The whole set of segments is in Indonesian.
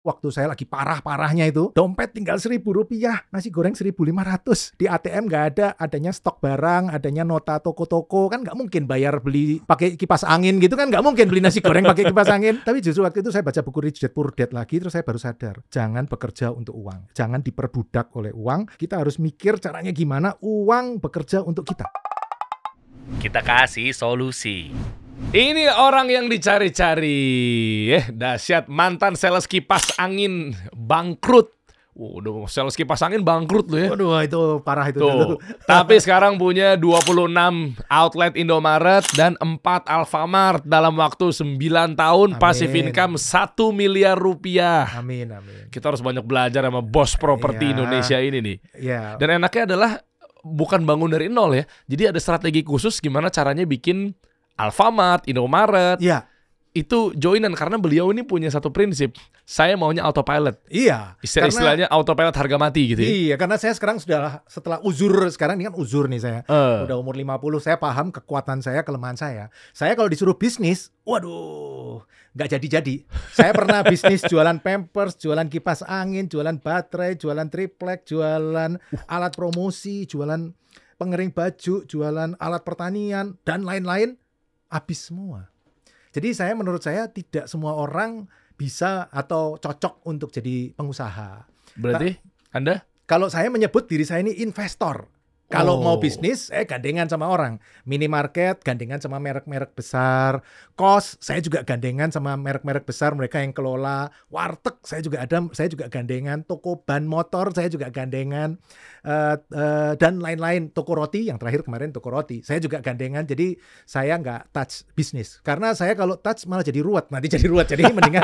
Waktu saya lagi parah-parahnya itu, dompet tinggal Rp1.000, nasi goreng 1.500. Di ATM nggak ada, adanya stok barang, adanya nota toko-toko, kan nggak mungkin bayar beli pakai kipas angin gitu kan, nggak mungkin beli nasi goreng pakai kipas angin. Tapi justru waktu itu saya baca buku Rich Dad Poor Dad lagi, terus saya baru sadar, jangan bekerja untuk uang, jangan diperbudak oleh uang. Kita harus mikir caranya gimana uang bekerja untuk kita. Kita kasih solusi. Ini orang yang dicari-cari. Dahsyat, mantan sales kipas angin bangkrut. Waduh, sales kipas angin bangkrut loh ya. Waduh, itu parah itu Tuh. dulu. Tapi sekarang punya 26 outlet Indomaret dan 4 Alfamart dalam waktu 9 tahun. Amin. Passive income 1 miliar rupiah. Amin, amin. Kita harus banyak belajar sama bos properti Iya. Indonesia ini nih. Iya. Dan enaknya adalah bukan bangun dari nol ya. Jadi ada strategi khusus gimana caranya bikin Alfamart, Indomaret. Iya. Itu joinan karena beliau ini punya satu prinsip. Saya maunya autopilot. Iya. Istilahnya autopilot harga mati gitu ya. Iya, karena saya sekarang setelah uzur, sekarang ini kan uzur nih saya. Udah umur 50, saya paham kekuatan saya, kelemahan saya. Saya kalau disuruh bisnis, waduh, nggak jadi-jadi. Saya pernah bisnis jualan Pampers, jualan kipas angin, jualan baterai, jualan triplek, jualan alat promosi, jualan pengering baju, jualan alat pertanian, dan lain-lain. Habis semua. Jadi menurut saya tidak semua orang bisa atau cocok untuk jadi pengusaha. Berarti Anda? Kalau saya menyebut diri saya ini investor. Kalau mau bisnis, saya gandengan sama orang. Minimarket, gandengan sama merek-merek besar. Kos, saya juga gandengan sama merek-merek besar. Mereka yang kelola. Warteg, saya juga gandengan. Toko ban motor, saya juga gandengan. Dan lain-lain. Toko roti, yang terakhir kemarin toko roti. Saya juga gandengan. Jadi saya nggak touch bisnis. Karena saya kalau touch malah jadi ruwet. Nanti jadi ruwet. Jadi mendingan.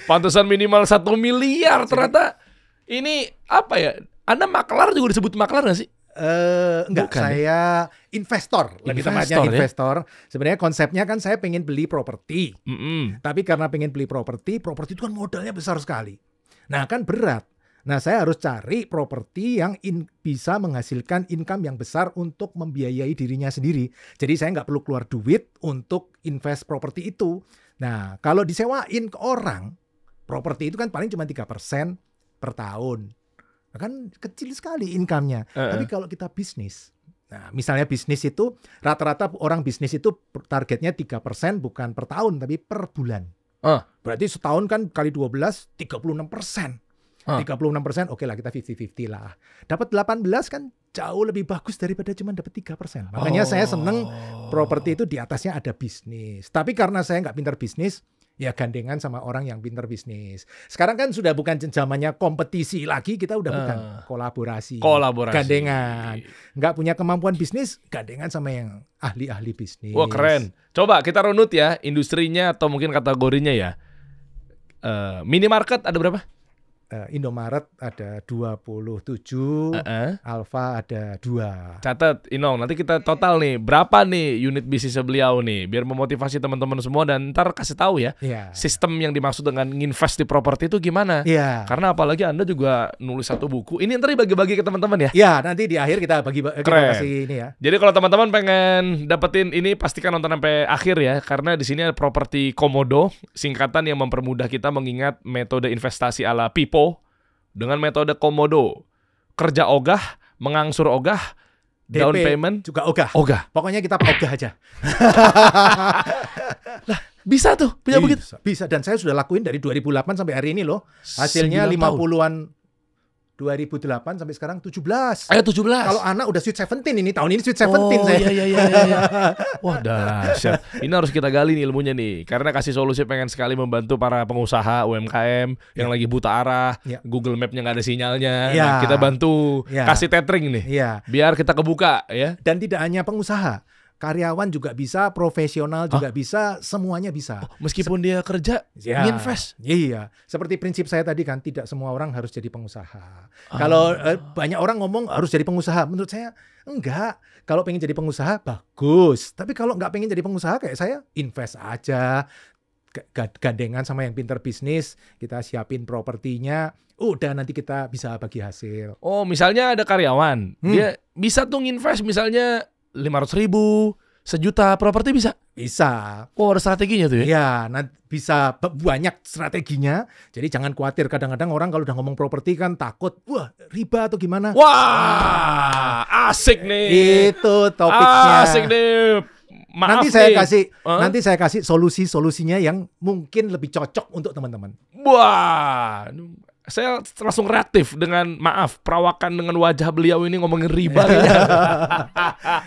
Pantesan minimal 1 miliar ternyata. Ini apa ya? Anda maklar juga disebut maklar nggak sih? Enggak, Bukan, saya investor. Lebih tepatnya investor. Sebenarnya konsepnya kan saya pengen beli properti. Tapi karena pengen beli properti itu kan modalnya besar sekali. Nah kan berat. Nah saya harus cari properti yang bisa menghasilkan income yang besar untuk membiayai dirinya sendiri. Jadi saya nggak perlu keluar duit untuk invest properti itu. Nah kalau disewain ke orang, properti itu kan paling cuma 3% per tahun. Kan kecil sekali income-nya. Tapi kalau kita bisnis, nah misalnya bisnis itu rata-rata orang bisnis itu targetnya 3% bukan per tahun tapi per bulan. Berarti setahun kan kali 12 36%. 36%, oke lah kita 50-50 lah. Dapat 18 kan jauh lebih bagus daripada cuma dapat 3%. Makanya saya seneng properti itu di atasnya ada bisnis. Tapi karena saya nggak pintar bisnis, ya gandengan sama orang yang pintar bisnis. Sekarang kan sudah bukan zamannya kompetisi lagi, kita udah bukan kolaborasi. Gandengan. Nggak punya kemampuan bisnis, gandengan sama yang ahli-ahli bisnis. Wah keren. Coba kita runut ya industrinya atau mungkin kategorinya ya. Minimarket ada berapa? Indomaret ada 27, Alfa ada 2. Catat, Inong, nanti kita total nih berapa nih unit bisnisnya beliau nih, biar memotivasi teman-teman semua dan ntar kasih tahu ya sistem yang dimaksud dengan nginvest di properti itu gimana. Karena apalagi Anda juga nulis satu buku, ini ntar dibagi-bagi ke teman-teman ya. Iya, nanti di akhir kita kita kasih ini ya. Jadi kalau teman-teman pengen dapetin ini pastikan nonton sampai akhir ya, karena di sini ada properti komodo, singkatan yang mempermudah kita mengingat metode investasi ala Pipo. Dengan metode komodo, kerja ogah, mengangsur ogah, down payment juga ogah. Pokoknya kita ogah aja. Lah, bisa tuh punya begitu. Bisa, dan saya sudah lakuin dari 2008 sampai hari ini loh. Hasilnya 50-an. 2008 sampai sekarang 17. 17. Kalau anak udah sweet 17 ini, tahun ini sweet 17 saya. Iya. Wah dahsyat. Ini harus kita gali nih ilmunya nih. Karena kasih solusi pengen sekali membantu para pengusaha UMKM yang lagi buta arah, Google Map-nya nggak ada sinyalnya. Nah, kita bantu kasih tethering nih. Biar kita kebuka ya. Dan tidak hanya pengusaha. Karyawan juga bisa, profesional juga bisa, semuanya bisa. Meskipun dia kerja, nginvest. Iya, seperti prinsip saya tadi kan, tidak semua orang harus jadi pengusaha. Kalau banyak orang ngomong harus jadi pengusaha, menurut saya enggak. Kalau pengen jadi pengusaha, bagus. Tapi kalau nggak pengen jadi pengusaha kayak saya, invest aja. Gandengan sama yang pintar bisnis, kita siapin propertinya, udah nanti kita bisa bagi hasil. Oh, misalnya ada karyawan, dia bisa tuh nginvest misalnya 500.000, 1 juta properti bisa? Bisa. Oh, ada strateginya tuh ya? Iya, bisa banyak strateginya. Jadi jangan khawatir. Kadang-kadang orang kalau udah ngomong properti kan takut, wah riba atau gimana. Wah, asik nih. Itu topiknya. Asik nih. Maaf nanti saya kasih solusinya yang mungkin lebih cocok untuk teman-teman. Wah, saya langsung reaktif dengan perawakan dengan wajah beliau ini ngomongin riba.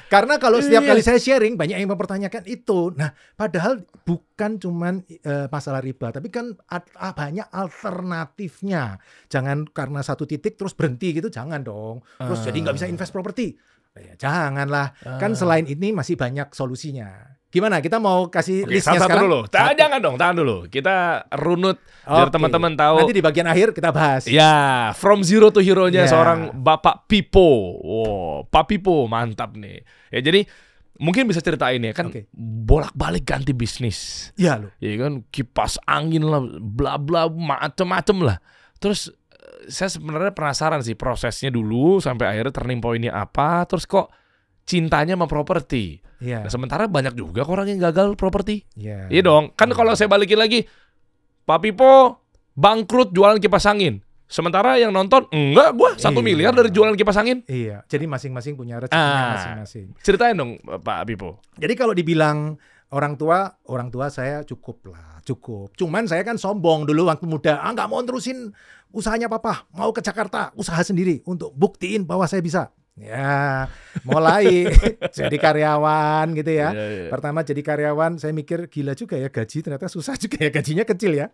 Karena kalau setiap kali saya sharing banyak yang mempertanyakan itu. Nah, padahal bukan cuman masalah riba, tapi kan banyak alternatifnya. Jangan karena satu titik terus berhenti gitu, jangan dong. Terus jadi nggak bisa invest properti. Ya, janganlah. Kan selain ini masih banyak solusinya. Gimana? Kita mau kasih listnya sekarang? Dulu. Jangan dong, tahan dulu. Kita runut biar teman-teman tahu. Nanti di bagian akhir kita bahas. Ya, from zero to hero-nya seorang Bapak Pipo. Wow, Pak Pipo mantap nih. Ya jadi mungkin bisa ceritain ya kan bolak-balik ganti bisnis. Iya loh. Ya kan kipas angin lah, bla bla macem-macem lah. Terus saya sebenarnya penasaran sih prosesnya dulu sampai akhirnya turning point-nya apa. Terus kok cintanya sama properti. Iya. Nah, sementara banyak juga orang yang gagal properti. Iya. Iya dong. Kan kalau saya balikin lagi, Pak Pipo bangkrut jualan kipas angin. Sementara yang nonton, enggak, gue 1 miliar dari jualan kipas angin. Iya. Jadi masing-masing punya rezekinya masing-masing. Ceritain dong Pak Pipo. Jadi kalau dibilang orang tua saya cukup. Cuman saya kan sombong dulu waktu muda. Nggak mau terusin usahanya papa. Mau ke Jakarta, usaha sendiri untuk buktiin bahwa saya bisa. Ya, mulai jadi karyawan gitu ya. Pertama jadi karyawan, saya mikir gila juga ya gaji, ternyata susah juga ya, gajinya kecil ya.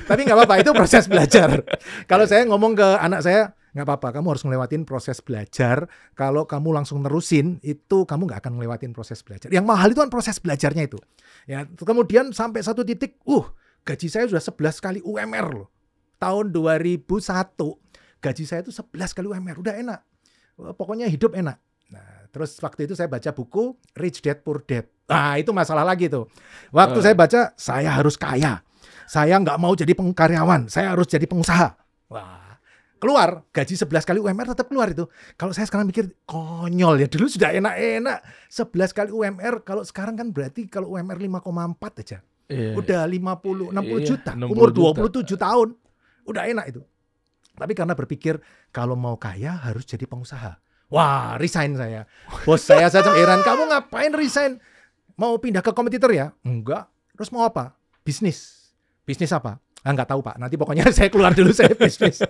Tapi nggak apa-apa, itu proses belajar. Kalau saya ngomong ke anak saya, nggak apa-apa, kamu harus ngelewatin proses belajar. Kalau kamu langsung nerusin, itu kamu nggak akan ngelewatin proses belajar. Yang mahal itu kan proses belajarnya itu. Ya, kemudian sampai satu titik, gaji saya sudah 11 kali UMR loh. Tahun 2001, gaji saya itu 11 kali UMR, udah enak. Pokoknya hidup enak. Nah, terus waktu itu saya baca buku Rich Dad Poor Dad. Nah, itu masalah lagi tuh. Waktu saya baca, saya harus kaya. Saya nggak mau jadi karyawan. Saya harus jadi pengusaha. Wah, keluar gaji 11 kali UMR tetap keluar itu. Kalau saya sekarang mikir konyol ya. Dulu sudah enak-enak 11 kali UMR. Kalau sekarang kan berarti kalau UMR 5,4 aja. Udah 60 juta. Umur 27 tahun. Udah enak itu. Tapi karena berpikir kalau mau kaya harus jadi pengusaha. Wah, resign saya. Bos saya heran, kamu ngapain resign? Mau pindah ke kompetitor ya? Enggak. Terus mau apa? Bisnis. Bisnis apa? Nggak tahu Pak. Nanti pokoknya saya keluar dulu, saya bisnis.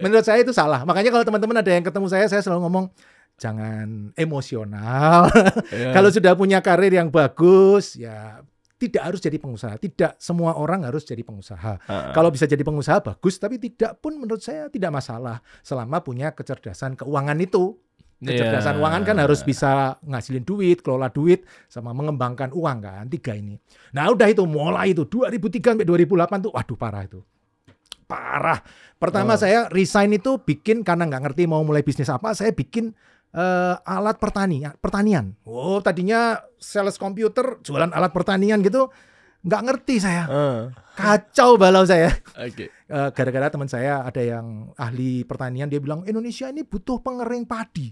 Menurut saya itu salah. Makanya kalau teman-teman ada yang ketemu saya selalu ngomong, jangan emosional. Kalau sudah punya karir yang bagus, ya tidak harus jadi pengusaha. Tidak semua orang harus jadi pengusaha. Kalau bisa jadi pengusaha bagus, tapi tidak pun menurut saya tidak masalah selama punya kecerdasan keuangan itu. Kecerdasan keuangan kan harus bisa ngasilin duit, kelola duit, sama mengembangkan uang kan. 3 ini. Nah udah itu mulai itu 2003 sampai 2008 tuh, waduh parah itu. Parah. Pertama saya resign itu bikin karena nggak ngerti mau mulai bisnis apa, saya bikin alat pertanian. Oh, tadinya sales komputer, jualan alat pertanian gitu, nggak ngerti saya. Kacau balau saya. Gara-gara teman saya ada yang ahli pertanian, dia bilang Indonesia ini butuh pengering padi.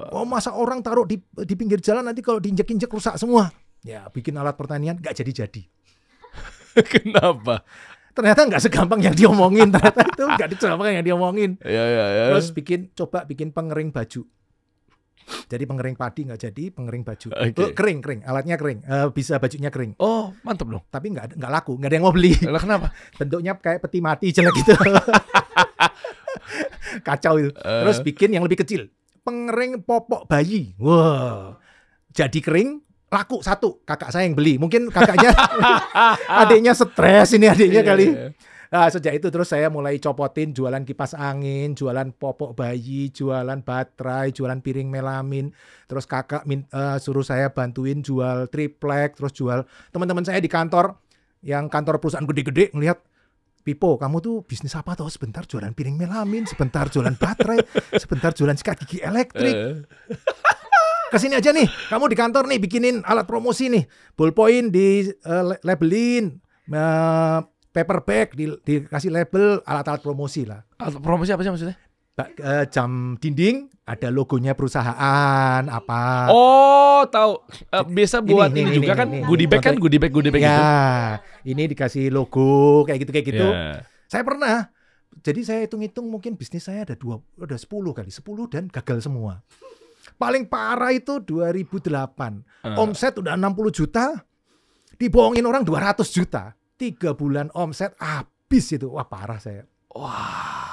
Oh, masa orang taruh di pinggir jalan nanti kalau diinjek-injek rusak semua. Ya, bikin alat pertanian nggak jadi-jadi. Kenapa? Ternyata nggak segampang yang diomongin. Ternyata itu nggak segampang yang diomongin. Terus coba bikin pengering baju. Jadi pengering padi nggak jadi, pengering baju. Kering, alatnya kering, bisa bajunya kering. Oh, mantap dong. Tapi nggak laku, nggak ada yang mau beli. Kenapa? Bentuknya kayak peti mati jelek gitu. Kacau itu. Terus bikin yang lebih kecil, pengering popok bayi. Wah, jadi kering, laku 1. Kakak saya yang beli. Mungkin kakaknya, adiknya stres ini adiknya kali. Nah, sejak itu terus saya mulai copotin jualan kipas angin, jualan popok bayi, jualan baterai, jualan piring melamin. Terus kakak suruh saya bantuin jual triplek, terus jual teman-teman saya di kantor, yang kantor perusahaan gede-gede ngelihat, Pipo, kamu tuh bisnis apa tuh? Sebentar jualan piring melamin, sebentar jualan baterai, sebentar jualan sikat gigi elektrik. Kesini aja nih, kamu di kantor nih bikinin alat promosi nih, ballpoint di labelin, paper bag dikasih label, alat-alat promosi lah. Alat promosi apa sih maksudnya? jam dinding ada logonya perusahaan apa. Oh, tahu. Biasa buat ini juga kan goodie bag kan, goodie bag ya, gitu. Ini dikasih logo kayak gitu. Yeah. Saya pernah. Jadi saya hitung-hitung mungkin bisnis saya ada 10 dan gagal semua. Paling parah itu 2008. Omset udah 60 juta, dibohongin orang 200 juta. 3 bulan omset habis itu. Wah, parah saya. Wah.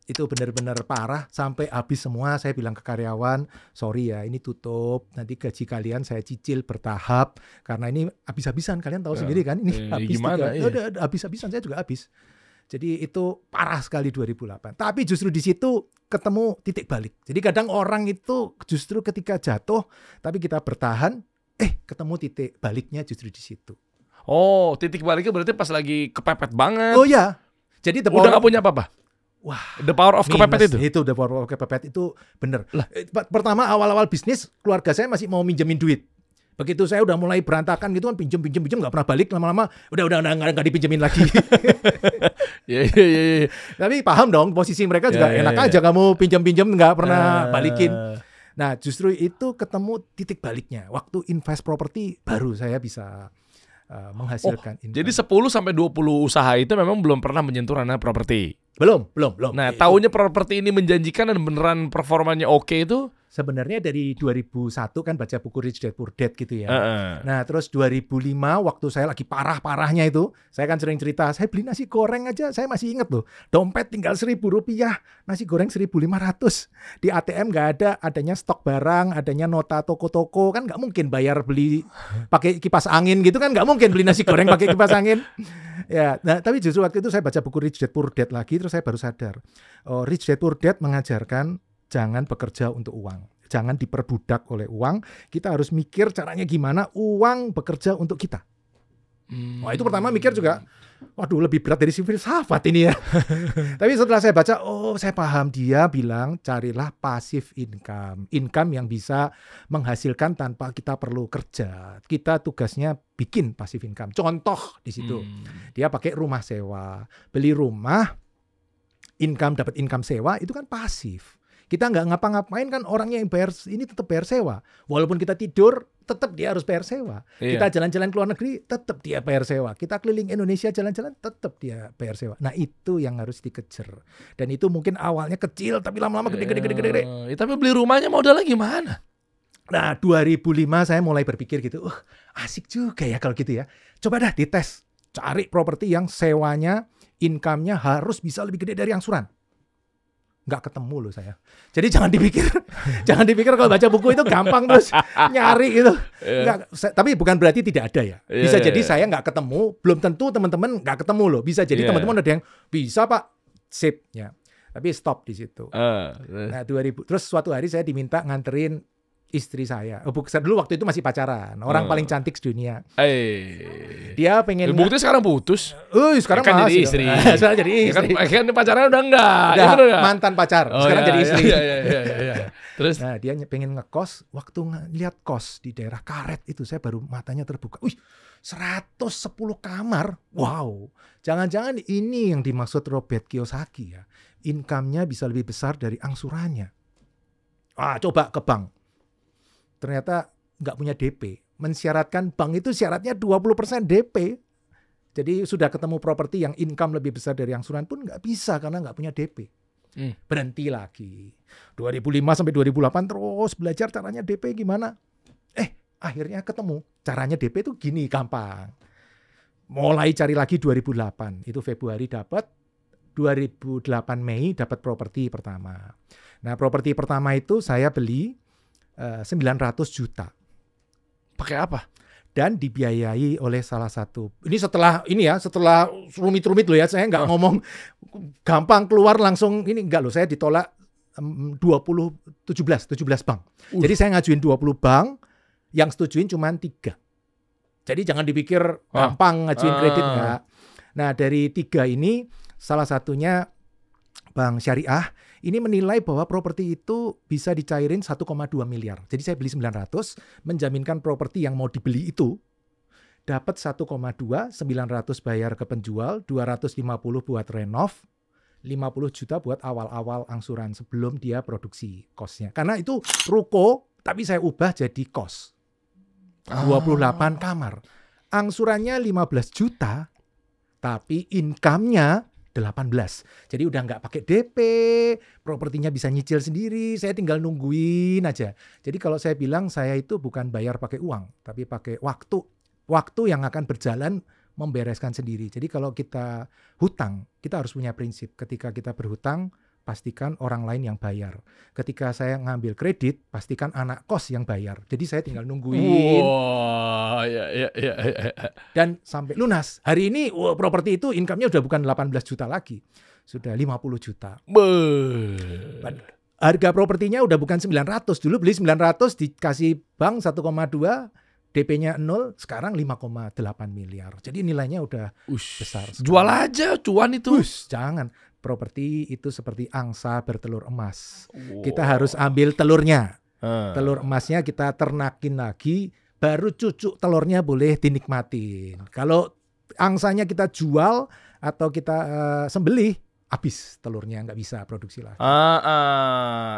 Itu benar-benar parah sampai habis semua. Saya bilang ke karyawan, sorry ya, ini tutup. Nanti gaji kalian saya cicil bertahap karena ini habis-habisan. Kalian tahu sendiri kan, ini habis gimana, habis-habisan, saya juga habis. Jadi itu parah sekali 2008. Tapi justru di situ ketemu titik balik. Jadi kadang orang itu justru ketika jatuh, tapi kita bertahan, ketemu titik baliknya justru di situ. Oh, titik baliknya berarti pas lagi kepepet banget. Oh ya. Jadi udah nggak punya apa-apa. Wah, the power of kepepet itu. Itu the power of kepepet itu bener. Pertama awal-awal bisnis keluarga saya masih mau minjemin duit. Begitu saya udah mulai berantakan gitu kan pinjem nggak pernah balik, lama-lama udah nggak dipinjemin lagi. Iya. Tapi paham dong posisi mereka juga enak aja kamu pinjem nggak pernah balikin. Nah justru itu ketemu titik baliknya. Waktu invest properti baru saya bisa menghasilkan income. Jadi 10-20 usaha itu memang belum pernah menyentuh ranah properti. Belum. Nah, tahunya properti ini menjanjikan dan beneran performanya oke itu? Sebenarnya dari 2001 kan baca buku Rich Dad Poor Dad gitu ya. Nah, terus 2005 waktu saya lagi parah-parahnya itu, saya kan sering cerita, saya beli nasi goreng aja, saya masih inget loh. Dompet tinggal Rp1.000, nasi goreng 1.500. Di ATM nggak ada, adanya stok barang, adanya nota toko-toko, kan nggak mungkin bayar beli pakai kipas angin gitu kan, nggak mungkin beli nasi goreng pakai kipas angin. Ya, nah tapi justru waktu itu saya baca buku Rich Dad Poor Dad lagi, terus saya baru sadar, Rich Dad Poor Dad mengajarkan jangan bekerja untuk uang. Jangan diperbudak oleh uang. Kita harus mikir caranya gimana uang bekerja untuk kita. Wah, itu pertama mikir juga, waduh lebih berat dari si filsafat ini ya. Tapi setelah saya baca, saya paham. Dia bilang carilah passive income. Income yang bisa menghasilkan tanpa kita perlu kerja. Kita tugasnya bikin passive income. Contoh di situ. Dia pakai rumah sewa. Beli rumah, dapat income sewa, itu kan pasif. Kita nggak ngapa-ngapain kan orangnya yang bayar ini tetap bayar sewa. Walaupun kita tidur, tetap dia harus bayar sewa. Iya. Kita jalan-jalan ke luar negeri, tetap dia bayar sewa. Kita keliling Indonesia jalan-jalan, tetap dia bayar sewa. Nah itu yang harus dikejar. Dan itu mungkin awalnya kecil, tapi lama-lama gede. Tapi beli rumahnya modalnya gimana? Nah 2005 saya mulai berpikir gitu, asik juga ya kalau gitu ya. Coba dah dites, cari properti yang sewanya, income-nya harus bisa lebih gede dari angsuran. Nggak ketemu loh saya. Jadi jangan dipikir kalau baca buku itu gampang terus nyari gitu. Tapi bukan berarti tidak ada ya. Bisa jadi saya nggak ketemu, belum tentu teman-teman nggak ketemu loh. Bisa jadi teman-teman ada yang bisa Pak, sip ya. Tapi stop di situ. Nah 2000 terus suatu hari saya diminta nganterin istri saya. Dulu waktu itu masih pacaran. Orang paling cantik sedunia. Dia pengen... Bukti sekarang putus. Sekarang kan masih. Jadi istri. Sekarang jadi istri. Kan pacaran udah enggak. Mantan pacar. Sekarang jadi istri. Iya. Terus? Nah dia pengen ngekos. Waktu ngeliat kos di daerah Karet itu, saya baru matanya terbuka. 110 kamar. Wow. Jangan-jangan ini yang dimaksud Robert Kiyosaki ya. Income-nya bisa lebih besar dari angsurannya. Coba ke bank. Ternyata nggak punya DP. Mensyaratkan bank itu syaratnya 20% DP. Jadi sudah ketemu properti yang income lebih besar dari angsuran pun nggak bisa karena nggak punya DP. Berhenti lagi. 2005 sampai 2008 terus belajar caranya DP gimana. Akhirnya ketemu. Caranya DP itu gini, gampang. Mulai cari lagi 2008. Itu Februari dapat. 2008 Mei dapat properti pertama. Nah properti pertama itu saya beli 900 juta. Pakai apa? Dan dibiayai oleh salah satu. Ini setelah rumit-rumit loh ya. Saya nggak ngomong gampang keluar langsung ini enggak loh. Saya ditolak 17 bank. Jadi saya ngajuin 20 bank, yang setujuin cuma 3. Jadi jangan dipikir gampang ngajuin kredit enggak. Nah, dari 3 ini salah satunya Bank Syariah ini menilai bahwa properti itu bisa dicairin 1,2 miliar. Jadi saya beli 900, menjaminkan properti yang mau dibeli itu dapat 1,2, 900 bayar ke penjual, 250 buat renov, 50 juta buat awal-awal angsuran sebelum dia produksi kosnya. Karena itu ruko, tapi saya ubah jadi kos. 28 kamar. Angsurannya 15 juta, tapi income-nya 18. Jadi udah nggak pakai DP, propertinya bisa nyicil sendiri, saya tinggal nungguin aja. Jadi kalau saya bilang saya itu bukan bayar pakai uang, tapi pakai waktu. Waktu yang akan berjalan membereskan sendiri. Jadi kalau kita hutang, kita harus punya prinsip. Ketika kita berhutang, pastikan orang lain yang bayar. Ketika saya ngambil kredit, pastikan anak kos yang bayar. Jadi saya tinggal nungguin. Wah, ya. Dan sampai lunas. Hari ini properti itu income-nya udah bukan 18 juta lagi. Sudah 50 juta. Harga propertinya udah bukan 900. Dulu beli 900 dikasih bank 1,2, DP-nya 0, sekarang 5,8 miliar. Jadi nilainya udah besar sekali. Jual aja, cuan itu. Jangan. Properti itu seperti angsa bertelur emas. Kita harus ambil telurnya. Telur emasnya kita ternakin lagi, baru cucuk telurnya boleh dinikmatin. Kalau angsanya kita jual atau kita sembelih, habis telurnya, nggak bisa produksi lagi.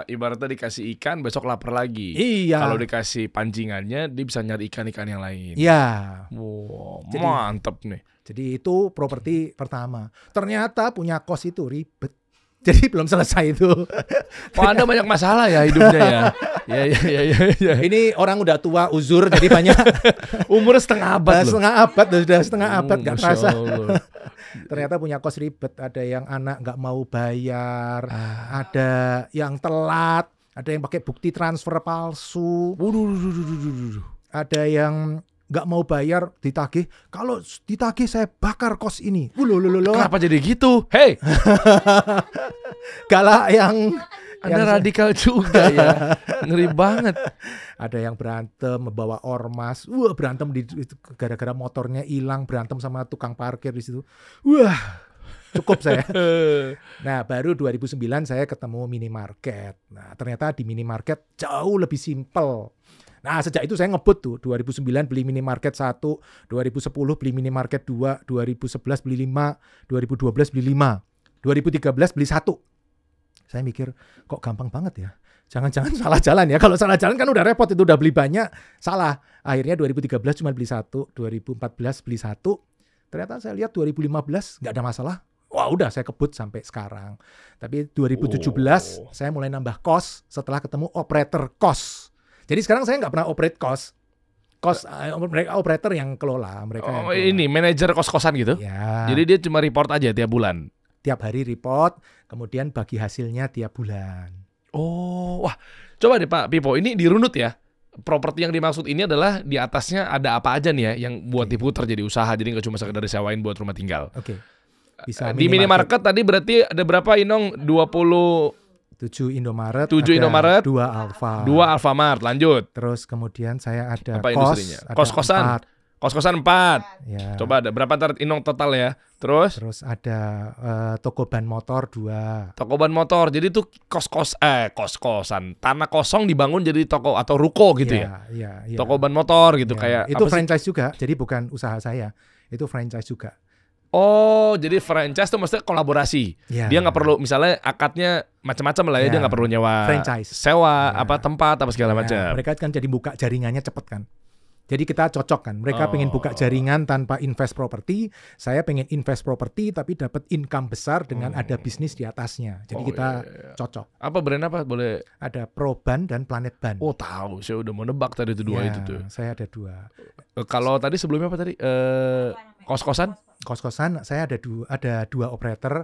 Ibaratnya dikasih ikan, besok lapar lagi. Iya. Kalau dikasih pancingannya, dia bisa nyari ikan-ikan yang lain. Iya. Wow, mantep nih. Jadi itu properti pertama. Ternyata punya kos itu ribet. Jadi belum selesai itu. Oh, Anda banyak masalah ya hidupnya ya. Ya. Ini orang udah tua, uzur, jadi banyak. Umur setengah abad loh. Sudah setengah abad, nggak terasa. Allah. Ternyata punya kos ribet. Ada yang anak nggak mau bayar, ada yang telat, ada yang pakai bukti transfer palsu. Ada yang nggak mau bayar, ditagih. Kalau ditagih saya bakar kos ini. Kenapa jadi gitu? Hey, galak yang Anda radikal juga ya. Ngeri banget. Ada yang berantem, membawa ormas. Berantem gara-gara motornya hilang, berantem sama tukang parkir di situ. Cukup saya. Nah, baru 2009 saya ketemu minimarket. Nah, ternyata di minimarket jauh lebih simpel. Nah, sejak itu saya ngebut tuh. 2009 beli minimarket 1, 2010 beli minimarket 2, 2011 beli 5, 2012 beli 5, 2013 beli 1. Saya mikir, kok gampang banget ya? Jangan-jangan salah jalan ya. Kalau salah jalan kan udah repot, itu udah beli banyak, salah. Akhirnya 2013 cuma beli 1, 2014 beli 1. Ternyata saya lihat 2015 nggak ada masalah. Wah, udah saya kebut sampai sekarang. Tapi 2017 saya mulai nambah kos setelah ketemu operator kos. Jadi sekarang saya nggak pernah operate kos. Mereka operator yang kelola. Ini manajer kos-kosan gitu? Ya. Jadi dia cuma report aja tiap bulan? Tiap hari report, kemudian bagi hasilnya tiap bulan. Oh, wah. Coba deh Pak Pipo, ini dirunut ya. Properti yang dimaksud ini adalah di atasnya ada apa aja nih ya yang buat diputar jadi usaha. Jadi nggak cuma sekedar disewain buat rumah tinggal. Oke. Bisa di minimarket tadi berarti ada berapa Inong? 7 Indomaret, 7 Indomaret, 2 Alfa. 2 Alfamart, lanjut. Terus kemudian saya ada apa industrinya? Kos-kosan. Kos-kosan 4. Ya. Coba ada berapa ntar Inong total ya? Terus ada toko ban motor 2. Toko ban motor. Jadi itu kos-kosan. Tanah kosong dibangun jadi toko atau ruko gitu ya. Toko ban motor gitu kayak itu franchise juga. Jadi bukan usaha saya. Itu franchise juga. Oh, jadi franchise tuh maksudnya kolaborasi. Ya. Dia nggak perlu, misalnya akadnya macam-macam lah ya, dia nggak perlu nyewa franchise, sewa apa tempat apa segala macam. Mereka kan jadi buka jaringannya cepet kan. Jadi kita cocok kan. Mereka pengen buka jaringan tanpa invest properti, saya pengen invest properti tapi dapat income besar dengan ada bisnis di atasnya. Jadi kita cocok. Apa brand apa boleh? Ada Proban dan Planet Ban. Oh tahu, saya udah mau nebak tadi itu dua itu tuh. Saya ada 2. Kalau tadi sebelumnya apa tadi? Kos-kosan? Kos-kosan saya ada 2 operator,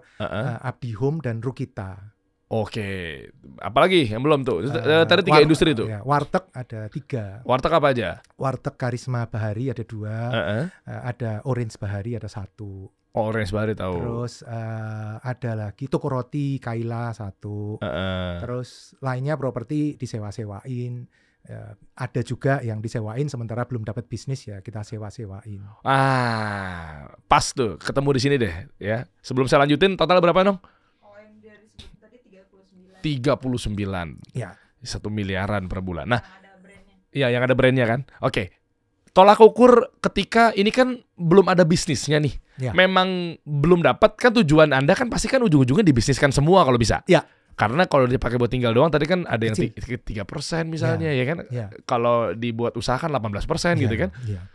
Abdi Home dan Rukita. Oke, apalagi yang belum tuh? Tadi 3 industri tuh. Ya, warteg ada 3. Warteg apa aja? Warteg Karisma Bahari ada 2, ada Orange Bahari ada 1. Orange Bahari tahu. Terus ada lagi toko roti Kaila 1. Terus lainnya properti disewa-sewain. Ada juga yang disewain sementara belum dapat bisnis ya kita sewa-sewain. Pas tuh ketemu di sini deh ya. Sebelum saya lanjutin total berapa dong? OM dari tadi 39. 39. Ya. 1 miliaran per bulan. Nah, Yang ada brandnya. iya yang ada brandnya kan. Oke. tolak ukur ketika ini kan belum ada bisnisnya nih. Ya. Memang belum dapat kan tujuan Anda kan pasti kan ujung-ujungnya dibisniskan semua kalau bisa. Ya. Karena kalau dipakai buat tinggal doang tadi kan ada yang Kecil. 3% misalnya ya kan. Ya. Kalau dibuat usaha kan 18% gitu kan. Ya.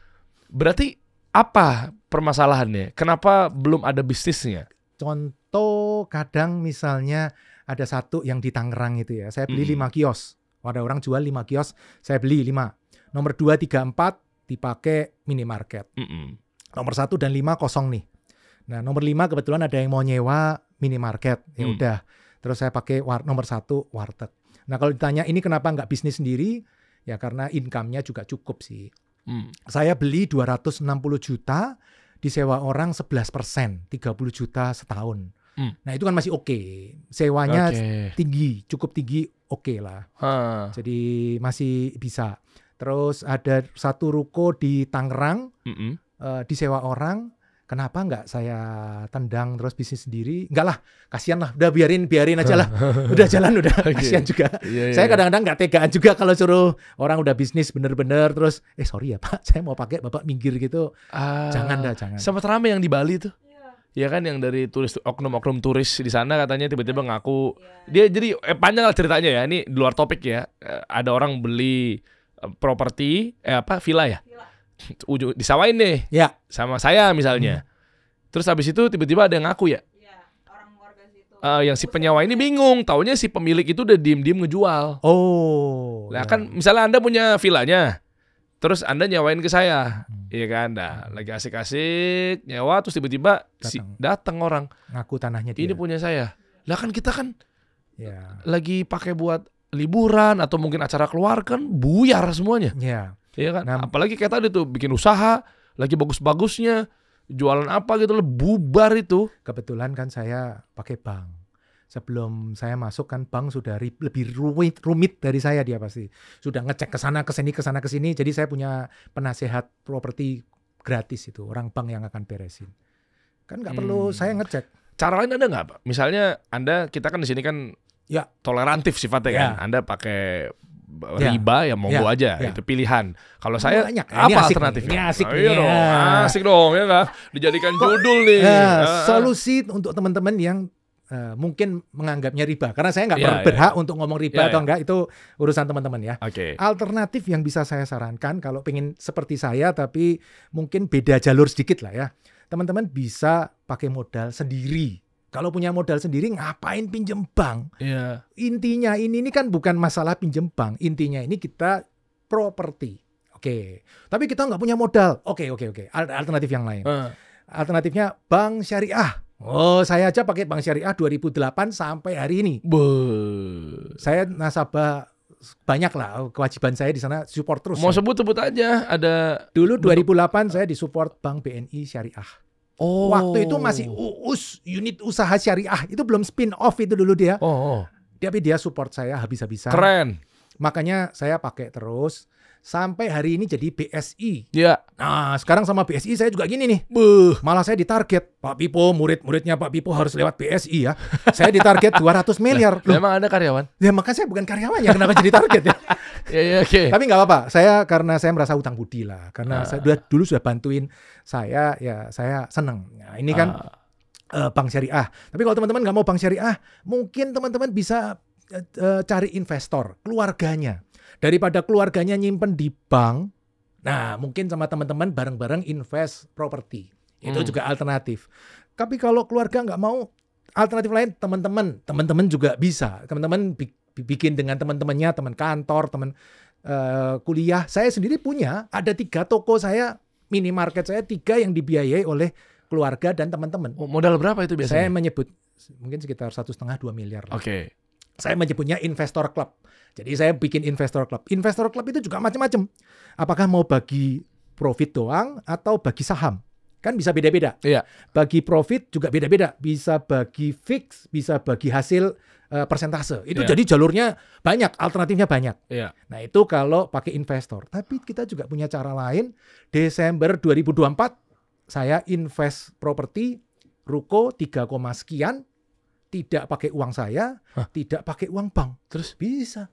Berarti apa permasalahannya? Kenapa belum ada bisnisnya? Contoh kadang misalnya ada satu yang di Tangerang itu ya. Saya beli 5 kios. Ada orang jual 5 kios, saya beli 5. Nomor 2, 3, 4 dipakai minimarket. Nomor 1 dan 5 kosong nih. Nah, nomor 5 kebetulan ada yang mau nyewa minimarket. Ya udah. Terus saya pakai nomor 1 warteg. Nah, kalau ditanya ini kenapa nggak bisnis sendiri? Ya karena income-nya juga cukup sih. Saya beli 260 juta, disewa orang 11%, 30 juta setahun. Nah, itu kan masih oke. Sewanya tinggi, cukup tinggi, oke lah. Jadi masih bisa. Terus ada satu ruko di Tangerang, disewa orang. Kenapa nggak saya tendang terus bisnis sendiri? Enggak lah, kasihan lah. Udah biarin aja lah. Udah jalan udah, kasihan juga. Saya kadang-kadang nggak tegaan juga kalau suruh orang udah bisnis bener-bener terus, sorry ya Pak, saya mau pakai Bapak minggir gitu. Jangan. Sempat rame yang di Bali tuh. Ya kan yang dari turis oknum-oknum turis di sana katanya tiba-tiba ngaku dia jadi panjang lah ceritanya ya. Ini di luar topik ya. Ada orang beli properti villa ya. Disawain deh ya sama saya misalnya. Terus habis itu tiba-tiba ada yang ngaku ya. Orang warga situ. Yang si penyewa ini bingung, taunya si pemilik itu udah diem-diem ngejual. Nah kan misalnya Anda punya villanya, terus Anda nyewain ke saya, iya kan? Nah, lagi asik-asik nyewa, terus tiba-tiba datang orang ngaku tanahnya dia. Ini punya saya. Lah kan kita kan lagi pakai buat liburan atau mungkin acara keluarga kan buyar semuanya. Iya kan? Apalagi kayak tadi tuh bikin usaha, lagi bagus-bagusnya, jualan apa gitu loh, bubar itu. Kebetulan kan saya pakai bank. Sebelum saya masuk kan bank sudah lebih rumit dari saya dia pasti. Sudah ngecek ke sana ke sini. Jadi saya punya penasehat properti gratis itu, orang bank yang akan beresin. Kan nggak perlu saya ngecek. Cara lain ada nggak Pak? Misalnya kita kan di sini kan tolerantif sifatnya kan. Anda pakai riba ya monggo aja, itu pilihan. Kalau saya banyak. Apa alternatifnya? Ini asik asik dong ya nggak? Dijadikan judul nih. Solusi untuk teman-teman yang mungkin menganggapnya riba, karena saya nggak berhak untuk ngomong riba atau enggak, itu urusan teman-teman ya. Alternatif yang bisa saya sarankan kalau pengen seperti saya tapi mungkin beda jalur sedikit lah ya, teman-teman bisa pakai modal sendiri. Kalau punya modal sendiri ngapain pinjem bank? Intinya ini kan bukan masalah pinjem bank. Intinya ini kita properti. Oke. Tapi kita nggak punya modal. Oke. Alternatif yang lain. Alternatifnya bank syariah. Saya aja pakai bank syariah 2008 sampai hari ini. Saya nasabah banyak lah, kewajiban saya di sana support terus. Mau sebut aja. Ada dulu 2008 saya disupport Bank BNI Syariah. Waktu itu masih unit usaha syariah, itu belum spin off itu dulu dia. Tapi dia support saya habis-habisan. Keren. Makanya saya pakai terus sampai hari ini jadi BSI. Iya. Nah, sekarang sama BSI saya juga gini nih. Malah saya ditarget, Pak Pipo, murid-muridnya Pak Pipo harus lewat BSI ya. Saya ditarget 200 miliar. Memang ada karyawan? Ya makanya saya bukan karyawan ya, kenapa jadi target ya? Oke. Tapi nggak apa-apa. Karena saya merasa utang budi lah. Karena saya dulu sudah bantuin saya, ya saya seneng. Nah, ini kan bank syariah. Tapi kalau teman-teman nggak mau bank syariah, mungkin teman-teman bisa cari investor, keluarganya. Daripada keluarganya nyimpen di bank, nah mungkin sama teman-teman bareng-bareng invest properti. Itu juga alternatif. Tapi kalau keluarga nggak mau, alternatif lain teman-teman juga bisa. Teman-teman bikin dengan teman-temannya, teman kantor, teman kuliah. Saya sendiri punya, ada 3 toko saya, minimarket saya 3 yang dibiayai oleh keluarga dan teman-teman. Modal berapa itu biasanya? Saya menyebut mungkin sekitar 1,5-2 miliar. Oke. Saya menyebutnya investor club. Jadi saya bikin investor club. Investor club itu juga macam-macam. Apakah mau bagi profit doang atau bagi saham? Kan bisa beda-beda. Iya. Bagi profit juga beda-beda. Bisa bagi fix, bisa bagi hasil persentase. Itu jadi jalurnya banyak, alternatifnya banyak. Iya. Nah itu kalau pakai investor. Tapi kita juga punya cara lain. Desember 2024 saya invest properti ruko 3, sekian. Tidak pakai uang saya, tidak pakai uang bank. Terus bisa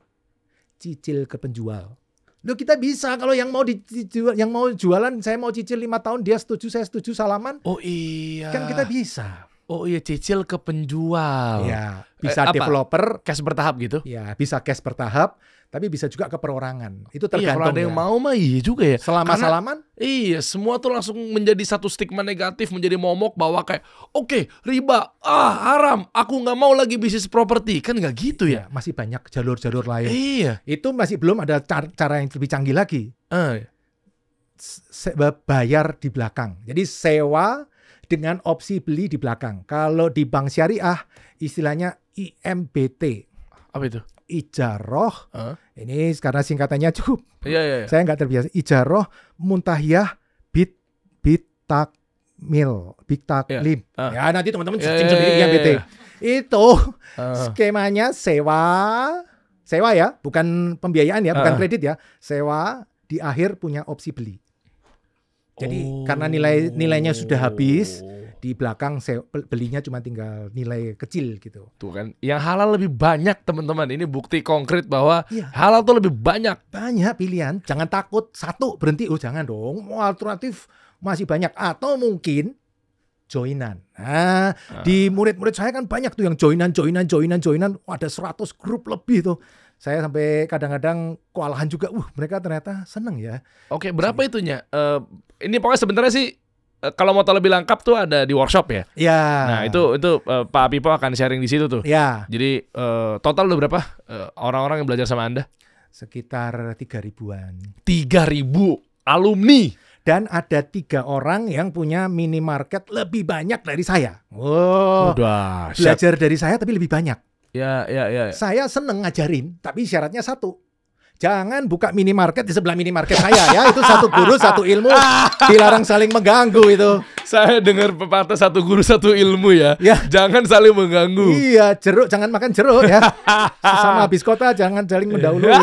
cicil ke penjual. Loh kita bisa kalau yang mau dijual, yang mau jualan, saya mau cicil 5 tahun, dia setuju, saya setuju, salaman. Oh iya. Kan kita bisa. Oh iya, cicil ke penjual. Ya, bisa developer cash bertahap gitu. Ya, bisa cash bertahap, tapi bisa juga ke perorangan. Itu Iya, tergantung. kalau ada yang mau mah iya juga ya. Selama salaman? Iya, semua tuh langsung menjadi satu stigma negatif, menjadi momok bahwa kayak oke, riba, haram, aku nggak mau lagi bisnis properti. Kan nggak gitu ya. Masih banyak jalur-jalur lain. Iya. Itu masih belum ada cara yang lebih canggih lagi. Bayar di belakang. Jadi sewa dengan opsi beli di belakang. Kalau di bank syariah istilahnya IMBT. Apa itu? Ijaroh. Ini karena singkatannya cukup. Iya. Saya nggak terbiasa. Ijaroh Muntahiyah Biktakmil. Ya nanti teman-teman searching sendiri IMBT. Itu skemanya sewa ya, bukan pembiayaan ya, bukan kredit ya. Sewa di akhir punya opsi beli. Jadi karena nilainya sudah habis, di belakang belinya cuma tinggal nilai kecil gitu. Tuh kan, yang halal lebih banyak teman-teman. Ini bukti konkret bahwa halal tuh lebih banyak. Banyak pilihan, jangan takut satu berhenti. Oh jangan dong, alternatif masih banyak. Atau mungkin joinan. Nah, di murid-murid saya kan banyak tuh yang joinan. Ada 100 grup lebih tuh. Saya sampai kadang-kadang kewalahan juga. Mereka ternyata seneng ya. Oke, berapa itunya? Ini pokoknya sebenarnya sih kalau mau tahu lebih lengkap tuh ada di workshop ya. Ya. Nah itu Pak Pipo akan sharing di situ tuh. Ya. Jadi total udah berapa orang-orang yang belajar sama Anda? Sekitar 3.000-an. 3.000 alumni. Dan ada 3 orang yang punya minimarket lebih banyak dari saya. Udah. Belajar dari saya tapi lebih banyak. Ya. Saya seneng ngajarin, tapi syaratnya satu. Jangan buka minimarket di sebelah minimarket saya ya. Itu satu guru, satu ilmu. Dilarang saling mengganggu itu. Saya dengar pepatah satu guru, satu ilmu ya. Jangan saling mengganggu. Iya, jeruk jangan makan jeruk ya. Sama habis kota jangan saling mendahului.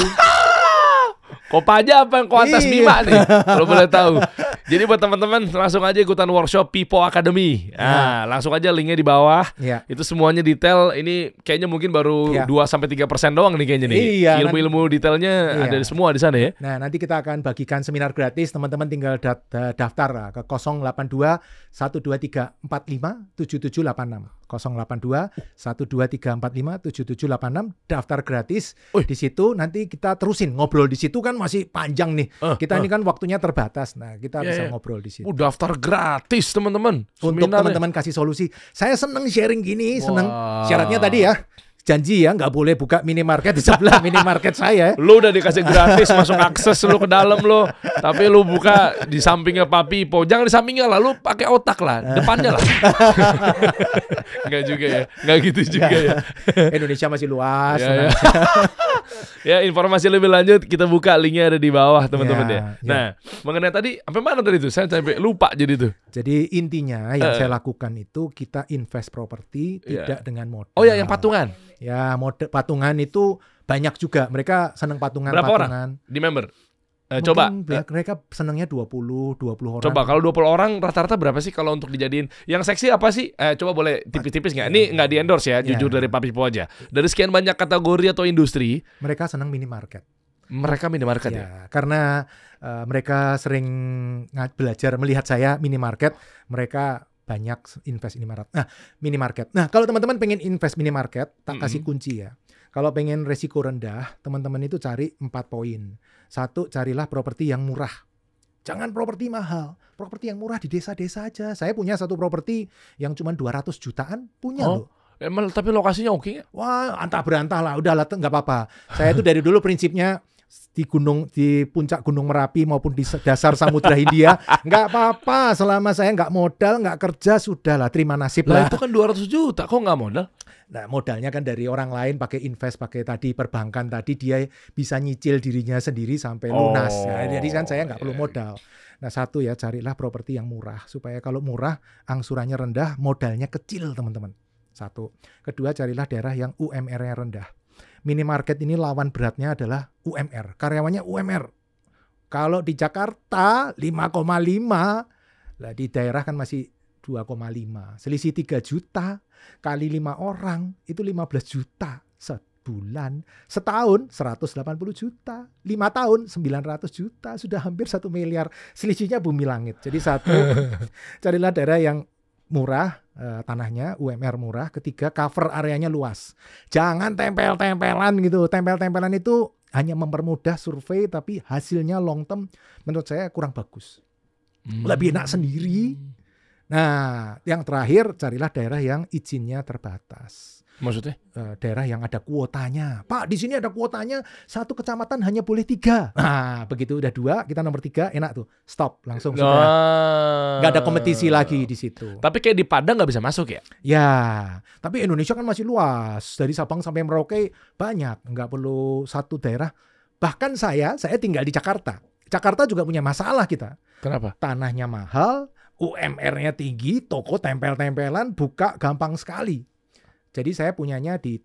Kopaja apa yang Koantas Bima nih? Kalau boleh tahu. Jadi buat teman-teman langsung aja ikutan workshop Pipo Academy. Nah, langsung aja linknya di bawah. Itu semuanya detail. Ini kayaknya mungkin baru 2-3% doang nih kayaknya nih. Ilmu-ilmu detailnya ada semua di sana ya. Nah, nanti kita akan bagikan seminar gratis. Teman-teman tinggal daftar ke 082 123 45 7786. 082 123 45 7786. Daftar gratis. Di situ nanti kita terusin ngobrol di situ kan masih panjang nih. Kita ini kan waktunya terbatas. Nah, kita bisa ngobrol di situ. Daftar gratis teman-teman. Untuk teman-teman kasih solusi. Saya seneng sharing gini, seneng. Syaratnya tadi ya. Janji ya, nggak boleh buka minimarket di sebelah minimarket saya. Lu udah dikasih gratis masuk akses lu ke dalam lo, tapi lu buka di sampingnya Pak Pipo. Jangan di sampingnya lah, lu pakai otak lah, depannya lah. Nggak juga ya, nggak gitu juga ya. Indonesia masih luas. Ya, informasi lebih lanjut kita buka linknya ada di bawah teman-teman ya. Nah, mengenai tadi sampai mana tadi tuh? Saya sampai lupa jadi tuh. Jadi intinya yang saya lakukan itu kita invest properti tidak dengan modal. Oh ya, yang patungan. Ya, model patungan itu banyak juga. Mereka senang patungan. Berapa orang di member? Coba. Mereka senangnya 20 orang. Coba kalau 20 orang rata-rata berapa sih kalau untuk dijadiin? Yang seksi apa sih? Coba boleh tipis-tipis nggak? Ini nggak di endorse ya, jujur dari Pak Pipo aja. Dari sekian banyak kategori atau industri, mereka senang minimarket. Mereka minimarket ya? Karena mereka sering belajar melihat saya minimarket, mereka banyak invest minimarket. Nah, kalau teman-teman pengen invest minimarket, tak kasih kunci ya. Kalau pengen resiko rendah, teman-teman itu cari 4 poin. 1, carilah properti yang murah. Jangan properti mahal. Properti yang murah di desa-desa aja. Saya punya satu properti yang cuma 200 jutaan, punya loh. Tapi lokasinya oke ya? Wah, antah berantah lah. Udah lah, nggak apa-apa. Saya itu dari dulu prinsipnya di puncak Gunung Merapi maupun di dasar Samudra Hindia nggak apa-apa selama saya nggak modal, nggak kerja, sudahlah terima nasib lah. Itu kan 200 juta, kok nggak modal? Nah, modalnya kan dari orang lain, pakai invest, pakai tadi perbankan tadi, dia bisa nyicil dirinya sendiri sampai lunas. Jadi kan saya nggak perlu modal. Nah, satu ya, carilah properti yang murah supaya kalau murah angsurannya rendah, modalnya kecil teman-teman. Satu. Kedua, carilah daerah yang UMR-nya rendah. Minimarket ini lawan beratnya adalah UMR. Karyawannya UMR. Kalau di Jakarta 5,5, lah di daerah kan masih 2,5. Selisih 3 juta kali 5 orang itu 15 juta bulan, setahun 180 juta, 5 tahun 900 juta, sudah hampir 1 miliar. Selisihnya bumi langit. Jadi satu, carilah daerah yang murah, tanahnya UMR murah. Ketiga, cover areanya luas. Jangan tempel-tempelan gitu. Tempel-tempelan itu hanya mempermudah survei, tapi hasilnya long term menurut saya kurang bagus. Lebih enak sendiri. Nah, yang terakhir, carilah daerah yang izinnya terbatas. Maksudnya? Daerah yang ada kuotanya. Pak, di sini ada kuotanya, satu kecamatan hanya boleh 3. Nah, begitu udah 2, kita nomor 3, enak tuh. Stop, langsung sudah. Nggak ada kompetisi lagi di situ. Tapi kayak di Padang nggak bisa masuk ya? Ya, tapi Indonesia kan masih luas. Dari Sabang sampai Merauke banyak. Nggak perlu satu daerah. Bahkan saya tinggal di Jakarta. Jakarta juga punya masalah kita. Kenapa? Tanahnya mahal, UMR-nya tinggi, toko tempel-tempelan buka gampang sekali. Jadi saya punyanya di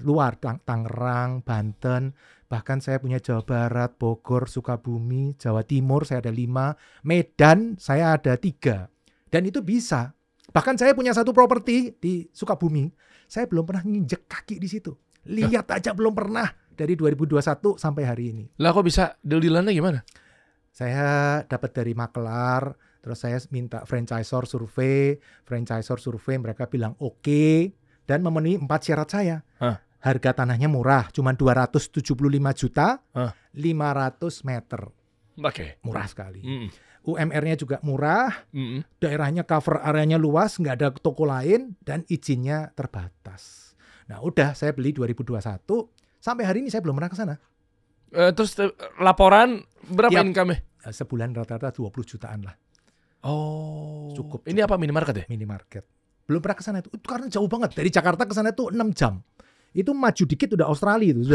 luar, Tangerang, Banten, bahkan saya punya Jawa Barat, Bogor, Sukabumi, Jawa Timur saya ada 5, Medan saya ada 3. Dan itu bisa. Bahkan saya punya satu properti di Sukabumi, saya belum pernah nginjek kaki di situ. Lihat aja belum pernah dari 2021 sampai hari ini. Lah kok bisa deal-dealannya gimana? Saya dapat dari makelar, terus saya minta franchisor survei, mereka bilang oke. Dan memenuhi 4 syarat saya. Harga tanahnya murah, cuma 275 juta, 500 meter. Oke. Murah sekali. UMR-nya juga murah, daerahnya cover areanya luas, nggak ada toko lain, dan izinnya terbatas. Nah udah, saya beli 2021, sampai hari ini saya belum pernah ke sana. Terus laporan berapa income-nya? Sebulan rata-rata 20 jutaan lah. Oh. Cukup. Ini apa minimarket ya? Minimarket. Belum pernah ke sana itu karena jauh banget. Dari Jakarta ke sana itu 6 jam. Itu maju dikit udah Australia itu.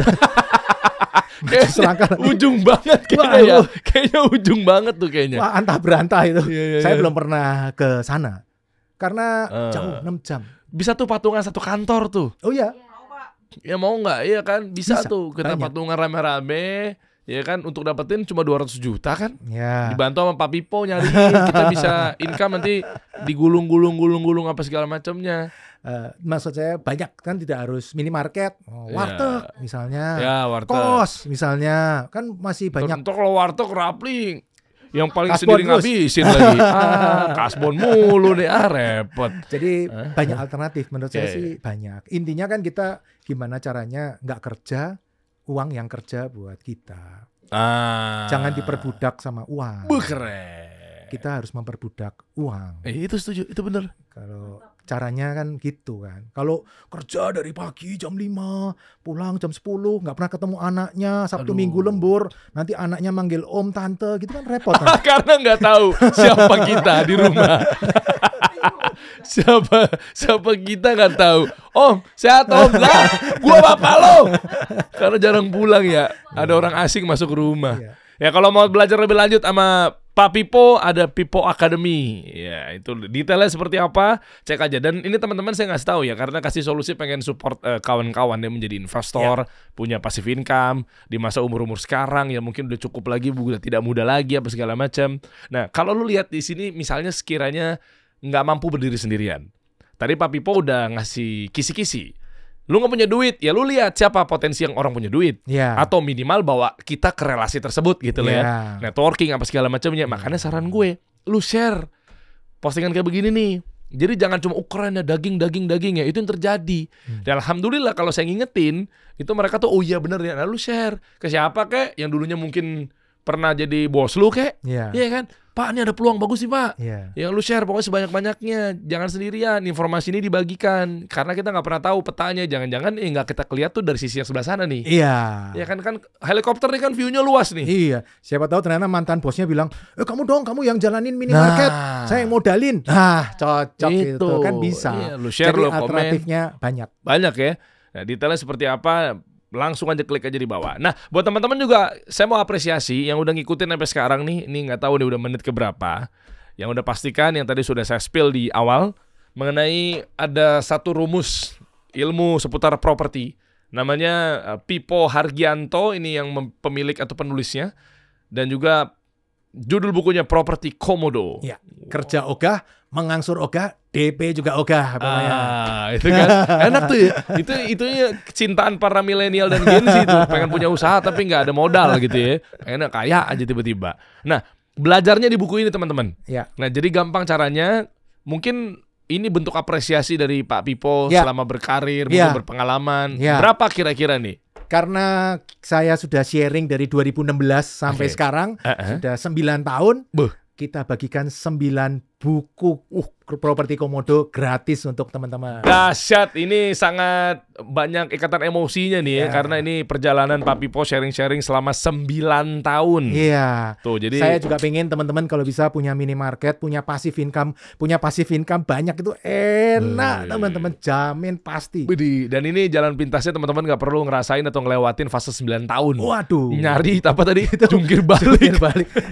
Ujung banget kayaknya ya. Kayaknya ujung banget tuh kayaknya. Wah, antah berantah itu. Saya Iya. belum pernah ke sana. Karena jauh 6 jam. Bisa tuh patungan satu kantor tuh. Oh iya. Ya mau nggak? Iya kan bisa tuh kita banyak. patungan rame-rame. Ya kan untuk dapetin cuma 200 juta kan. Ya. Dibantu sama Pak Pipo nyari. Kita bisa income nanti digulung-gulung apa segala macamnya. Maksud saya banyak kan, tidak harus minimarket, warteg misalnya, warteg. kos misalnya, kan masih banyak. Tentu kalau warteg rapling yang paling Kasbon sendiri ngabisin lagi. Kasbon mulu deh, repot. Jadi banyak alternatif menurut saya sih banyak. Intinya kan kita gimana caranya nggak kerja, uang yang kerja buat kita. Jangan diperbudak sama uang. Keren. Kita harus memperbudak uang. Itu setuju, itu benar. Kalau caranya kan gitu kan. Kalau kerja dari pagi jam 5, pulang jam 10, nggak pernah ketemu anaknya, Sabtu Minggu lembur, nanti anaknya manggil om, tante, gitu kan repot. Kan? Karena nggak tahu siapa kita di rumah. siapa kita nggak tahu. Om, sehat om, lah, gua bapak lo. Karena jarang pulang ya. Ada orang asing masuk ke rumah. Ya kalau mau belajar lebih lanjut sama Pak Pipo, ada Pipo Academy. Ya itu detailnya seperti apa, cek aja. Dan ini teman-teman saya ngasih tahu ya, karena kasih solusi pengen support kawan-kawan yang menjadi investor, punya passive income di masa umur-umur sekarang ya, mungkin udah cukup lagi, udah tidak muda lagi apa segala macam. Nah kalau lu lihat di sini misalnya sekiranya nggak mampu berdiri sendirian, tadi Pak Pipo udah ngasih kisi-kisi. Lu gak punya duit, ya lu lihat siapa potensi yang orang punya duit. Atau minimal bawa kita ke relasi tersebut gitu loh ya. Networking apa segala macamnya. Makanya saran gue, lu share postingan kayak begini nih. Jadi jangan cuma ukurannya daging ya, itu yang terjadi. Dan alhamdulillah kalau saya ngingetin, itu mereka tuh oh iya bener ya. Nah lu share ke siapa kek yang dulunya mungkin pernah jadi bos lu kek. Iya kan? Pak, ini ada peluang bagus sih Pak. Yang lu share pokoknya sebanyak-banyaknya. Jangan sendirian, informasi ini dibagikan. Karena kita gak pernah tahu petanya. Jangan-jangan gak kita lihat tuh dari sisi yang sebelah sana nih. Ya kan helikopter nih kan view-nya luas nih. Iya, siapa tahu ternyata mantan bosnya bilang, kamu dong, kamu yang jalanin minimarket, saya yang modalin. Nah, cocok itu kan bisa. Lu share, jadi lu komen. Alternatifnya banyak. Banyak ya. Nah, detailnya seperti apa? Langsung aja klik aja di bawah. Nah, buat teman-teman juga saya mau apresiasi yang udah ngikutin sampai sekarang nih. Ini nggak tahu nih udah menit keberapa. Yang udah pastikan yang tadi sudah saya spill di awal mengenai ada satu rumus ilmu seputar properti. Namanya Pipo Hargianto, ini yang pemilik atau penulisnya, dan juga judul bukunya Properti Komodo. Ya, kerja ogah, mengangsur ogah, DP juga ogah pokoknya. Itu kan enak tuh ya. Itunya kecintaan para milenial dan Gen Z itu, pengen punya usaha tapi nggak ada modal gitu ya. Enak kaya aja tiba-tiba. Nah, belajarnya di buku ini teman-teman. Ya. Nah, jadi gampang caranya. Mungkin ini bentuk apresiasi dari Pak Pipo selama berkarir, berpengalaman. Berapa kira-kira nih? Karena saya sudah sharing dari 2016 sampai sekarang, sudah 9 tahun. Kita bagikan 9 buku properti komodo gratis untuk teman-teman. Dahsyat, ini sangat banyak ikatan emosinya nih ya, karena ini perjalanan Pak Pipo sharing-sharing selama 9 tahun. Iya. Tuh, jadi saya juga pengen teman-teman kalau bisa punya minimarket, punya passive income banyak itu enak teman-teman, jamin pasti. Dan ini jalan pintasnya teman-teman nggak perlu ngerasain atau ngelewatin fase 9 tahun. Waduh. Nyari apa tadi? Jungkir balik.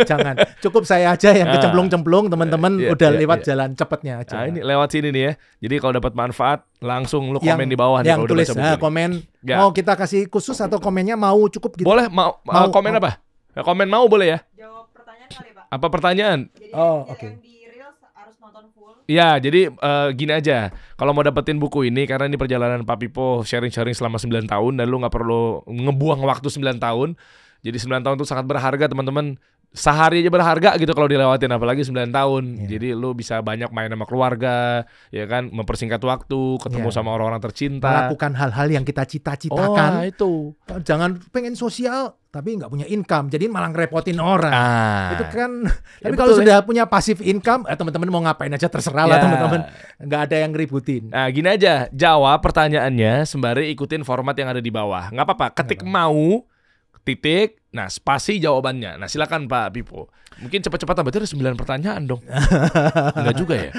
Jangan. Cukup saya aja yang kecemplung-cemplung, teman-teman udah lewat jalan cepatnya aja. Nah, ini lewat sini nih ya. Jadi kalau dapat manfaat langsung lu komen di bawah nih yang kalau tulis udah baca buku komen mau kita kasih khusus atau komennya mau cukup gitu. Boleh mau komen apa? Ya, komen mau boleh ya? Jawab pertanyaan kali, Pak. Apa pertanyaan? Jadi yang di Reels harus nonton full. Ya, jadi gini aja. Kalau mau dapetin buku ini, karena ini perjalanan Pak Pipo sharing-sharing selama 9 tahun dan lu nggak perlu ngebuang waktu 9 tahun. Jadi 9 tahun itu sangat berharga teman-teman. Sehari aja berharga gitu kalau dilewatin, apalagi 9 tahun. Jadi lu bisa banyak main sama keluarga, ya kan, mempersingkat waktu, ketemu sama orang-orang tercinta, melakukan hal-hal yang kita cita-citakan. Itu. Jangan pengen sosial tapi nggak punya income, jadi malah ngerepotin orang. Itu kan. Tapi kalau sudah punya passive income, teman-teman mau ngapain aja terserah lah teman-teman. Nggak ada yang ngeributin. Nah, gini aja, jawab pertanyaannya sembari ikutin format yang ada di bawah. Nggak apa-apa, ketik mau titik, nah spasi jawabannya. Nah silakan Pak Pipo. Mungkin cepat-cepat, berarti ada 9 pertanyaan dong. Enggak juga ya?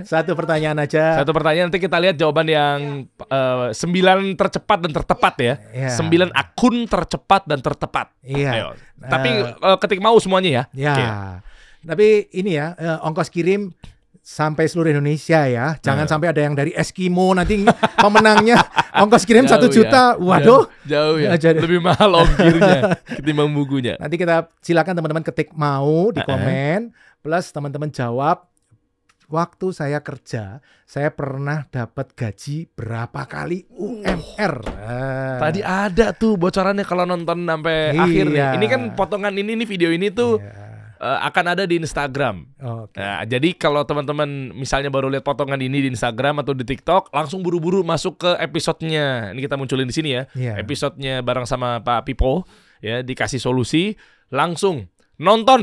Satu pertanyaan aja. Satu pertanyaan, nanti kita lihat jawaban yang 9 tercepat dan tertepat ya. 9 akun tercepat dan tertepat. Ayo. Tapi ketik mau semuanya ya. Tapi ini ya, ongkos kirim sampai seluruh Indonesia ya. Jangan sampai ada yang dari Eskimo nanti pemenangnya ongkos kirim 1 juta. Waduh. Jauh ya. Lebih mahal ongkirnya ketimbang bukunya. Nanti kita silakan teman-teman ketik mau di komen. Plus teman-teman jawab. Waktu saya kerja, saya pernah dapat gaji berapa kali UMR. Tadi ada tuh bocorannya kalau nonton sampai akhir nih. Ini kan potongan ini video ini tuh akan ada di Instagram. Nah, jadi kalau teman-teman misalnya baru lihat potongan ini di Instagram atau di TikTok, langsung buru-buru masuk ke episodenya. Ini kita munculin di sini ya. Episodenya bareng sama Pak Pipo ya, dikasih solusi, langsung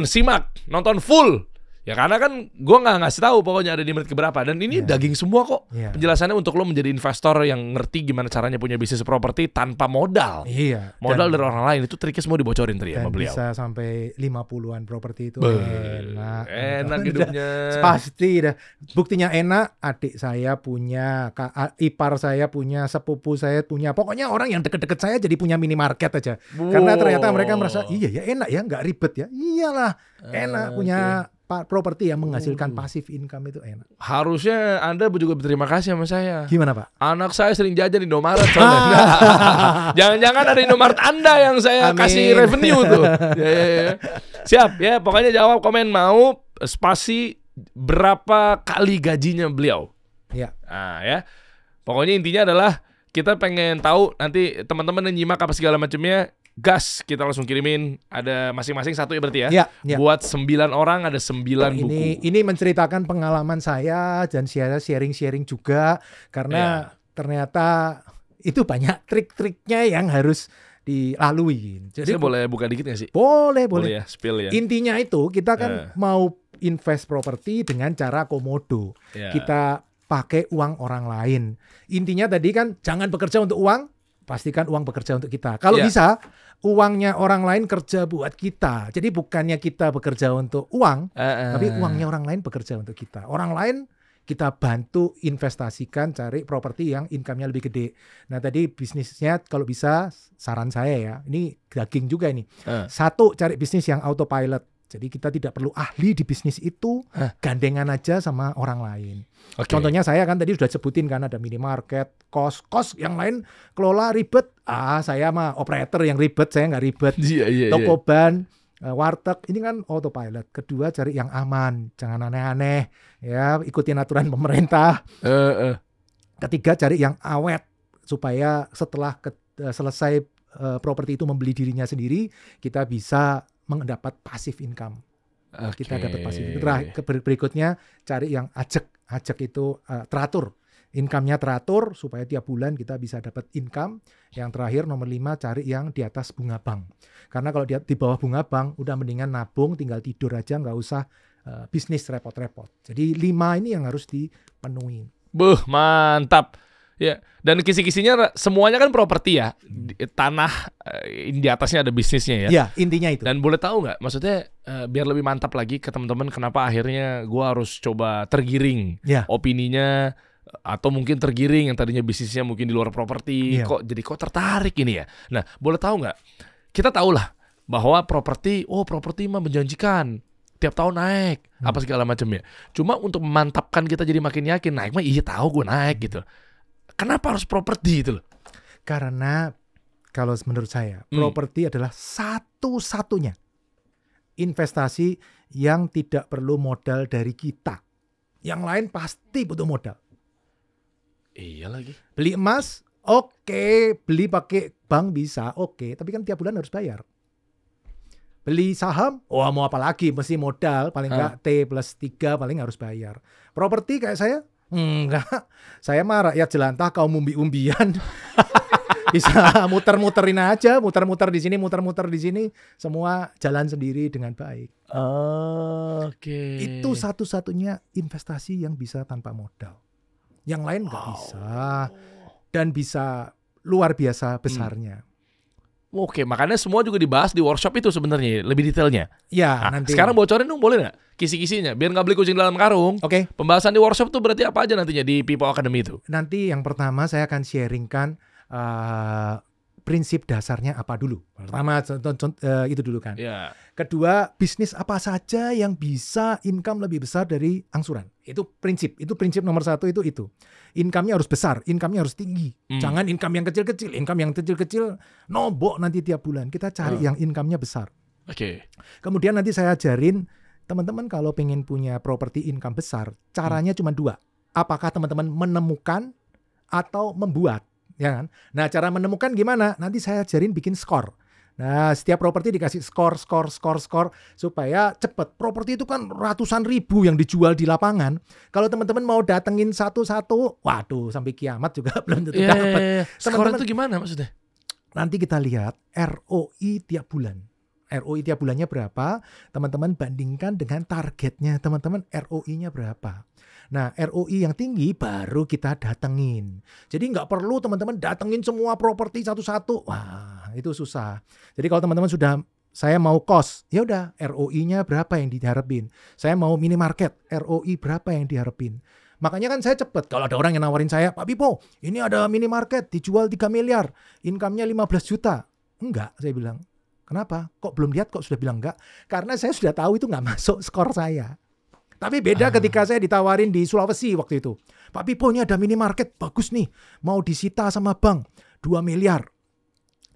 simak, nonton full. Ya karena kan gue nggak ngasih tahu pokoknya ada di menit keberapa, dan ini daging semua kok. Penjelasannya untuk lo menjadi investor yang ngerti gimana caranya punya bisnis properti tanpa modal. Modal dari orang lain, itu triknya semua dibocorin tadi sama beliau. Bisa sampai 50-an properti itu enak hidupnya. Pasti dah. Buktinya enak, adik saya punya, ipar saya punya, sepupu saya punya. Pokoknya orang yang deket-deket saya jadi punya minimarket aja. Karena ternyata mereka merasa iya ya enak ya, nggak ribet ya. Iyalah enak punya properti yang menghasilkan passive income itu enak. Harusnya Anda juga berterima kasih sama saya. Gimana Pak? Anak saya sering jajan di Indomaret. Jangan-jangan ada Indomaret Anda yang saya kasih revenue tuh. Siap ya, pokoknya jawab komen mau spasi berapa kali gajinya beliau. Nah, ya. Pokoknya intinya adalah kita pengen tahu nanti teman-teman yang nyimak apa segala macamnya. Gas, kita langsung kirimin. Ada masing-masing 1 ya berarti ya? Buat 9 orang ada 9 buku. Ini menceritakan pengalaman saya dan saya sharing-sharing juga. Karena ternyata itu banyak trik-triknya yang harus dilalui. Jadi saya boleh buka dikit gak sih? Boleh ya, spill ya. Intinya itu kita kan mau invest properti dengan cara komodo. Kita pakai uang orang lain. Intinya tadi kan jangan bekerja untuk uang, pastikan uang bekerja untuk kita. Kalau bisa uangnya orang lain kerja buat kita. Jadi bukannya kita bekerja untuk uang, tapi uangnya orang lain bekerja untuk kita. Orang lain kita bantu investasikan, cari properti yang income-nya lebih gede. Nah tadi bisnisnya kalau bisa saran saya ya, ini daging juga ini. 1, cari bisnis yang autopilot. Jadi kita tidak perlu ahli di bisnis itu, gandengan aja sama orang lain. Contohnya saya kan tadi sudah sebutin kan ada minimarket, kos yang lain kelola ribet. Saya mah operator yang ribet, saya nggak ribet. Toko ban, warteg ini kan autopilot. Kedua, cari yang aman, jangan aneh-aneh, ya ikutin aturan pemerintah. Ketiga, cari yang awet supaya setelah selesai properti itu membeli dirinya sendiri, kita bisa mendapat passive income. Kita dapat passive. Berikutnya, cari yang ajak itu teratur. Income-nya teratur supaya tiap bulan kita bisa dapat income. Yang terakhir nomor 5, cari yang di atas bunga bank. Karena kalau di bawah bunga bank udah mendingan nabung, tinggal tidur aja, nggak usah bisnis repot-repot. Jadi 5 ini yang harus dipenuhi. Mantap. Ya, dan kisi-kisinya semuanya kan properti ya. Tanah di atasnya ada bisnisnya ya. Ya, intinya itu. Dan boleh tahu nggak, maksudnya biar lebih mantap lagi ke teman-teman, kenapa akhirnya gua harus coba tergiring opininya, atau mungkin tergiring yang tadinya bisnisnya mungkin di luar properti, kok tertarik ini ya. Nah, boleh tahu nggak? Kita tahu lah bahwa properti mah menjanjikan, tiap tahun naik, apa segala macam ya. Cuma untuk memantapkan kita jadi makin yakin, naik mah iya tahu gue naik gitu. Kenapa harus properti itu loh? Karena kalau menurut saya, properti adalah satu-satunya investasi yang tidak perlu modal dari kita. Yang lain pasti butuh modal. Iya lagi. Beli emas, oke. Beli pakai bank bisa, oke. Tapi kan tiap bulan harus bayar. Beli saham, mau apa lagi? Mesti modal, paling enggak T+3 paling harus bayar. Properti kayak saya, enggak. Saya mah rakyat jelantah, kaum umbi-umbian. Bisa muter-muterin aja, muter-muter di sini, semua jalan sendiri dengan baik. Itu satu-satunya investasi yang bisa tanpa modal. Yang lain nggak bisa, dan bisa luar biasa besarnya. Oke, makanya semua juga dibahas di workshop itu sebenarnya lebih detailnya. Ya, nanti. Sekarang bocorin dong, boleh nggak kisi-kisinya, biar nggak beli kucing dalam karung. Oke. Pembahasan di workshop tuh berarti apa aja nantinya di People Academy itu? Nanti yang pertama saya akan sharingkan prinsip dasarnya apa dulu. Pertama itu dulu kan. Yeah. Kedua, bisnis apa saja yang bisa income lebih besar dari angsuran. Itu prinsip nomor 1 itu. Income-nya harus besar, income-nya harus tinggi. Jangan income yang kecil-kecil. Income yang kecil-kecil nombok nanti tiap bulan. Kita cari yang income-nya besar. Oke. Kemudian nanti saya ajarin teman-teman kalau pengen punya properti income besar, caranya cuma 2. Apakah teman-teman menemukan atau membuat? Ya kan? Nah, cara menemukan gimana? Nanti saya ajarin bikin skor. Nah, setiap properti dikasih skor supaya cepet. Properti itu kan ratusan ribu yang dijual di lapangan. Kalau teman-teman mau datengin satu-satu, waduh, sampai kiamat juga belum tentu dapat. Skor itu gimana maksudnya? Nanti kita lihat ROI tiap bulan. ROI tiap bulannya berapa? Teman-teman bandingkan dengan targetnya teman-teman, ROI-nya berapa. Nah, ROI yang tinggi baru kita datengin. Jadi nggak perlu teman-teman datengin semua properti satu-satu. Wah, itu susah. Jadi kalau teman-teman sudah, saya mau kos, ya udah ROI-nya berapa yang diharapin. Saya mau minimarket, ROI berapa yang diharapin. Makanya kan saya cepet. Kalau ada orang yang nawarin saya, Pak Pipo, ini ada minimarket dijual 3 miliar, income-nya 15 juta. Enggak, saya bilang. Kenapa? Kok belum lihat kok sudah bilang enggak? Karena saya sudah tahu itu nggak masuk skor saya. Tapi beda ketika saya ditawarin di Sulawesi waktu itu. Pak Pipo, ini ada minimarket bagus nih. Mau disita sama bank 2 miliar.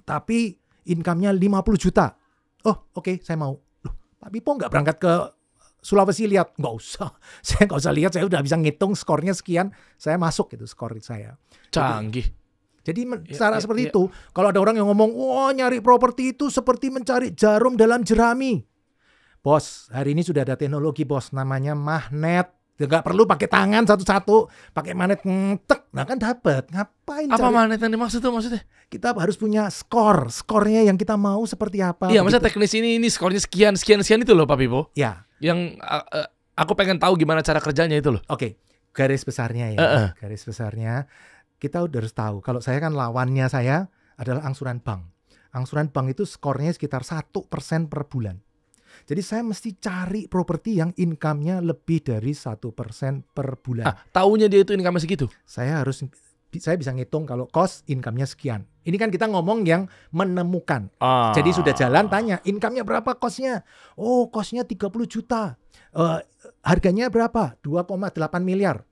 Tapi income-nya 50 juta. Oh, oke, saya mau. Loh, Pak Pipo nggak berangkat ke Sulawesi lihat? Nggak usah. Saya nggak usah lihat. Saya udah bisa ngitung skornya sekian. Saya masuk itu skor saya. Canggih. Jadi cara seperti itu. Kalau ada orang yang ngomong, nyari properti itu seperti mencari jarum dalam jerami. Bos, hari ini sudah ada teknologi bos, namanya magnet. Gak perlu pakai tangan satu-satu, pakai magnet ngetek, nah kan dapat. Ngapain? Apa magnet yang dimaksud tuh maksudnya? Kita harus punya skornya yang kita mau seperti apa. Iya, maksudnya teknis ini skornya sekian itu loh Pak Pipo. Ya. Yang aku pengen tahu gimana cara kerjanya itu loh. Oke, garis besarnya ya. Garis besarnya kita udah harus tahu. Kalau saya kan lawannya saya adalah angsuran bank. Angsuran bank itu skornya sekitar 1% per bulan. Jadi saya mesti cari properti yang income-nya lebih dari 1% per bulan. Taunya dia itu income-nya segitu? Saya bisa ngitung kalau cost income-nya sekian. Ini kan kita ngomong yang menemukan. Jadi sudah jalan tanya, income-nya berapa cost-nya? Oh, cost-nya 30 juta. Harganya berapa? 2,8 miliar.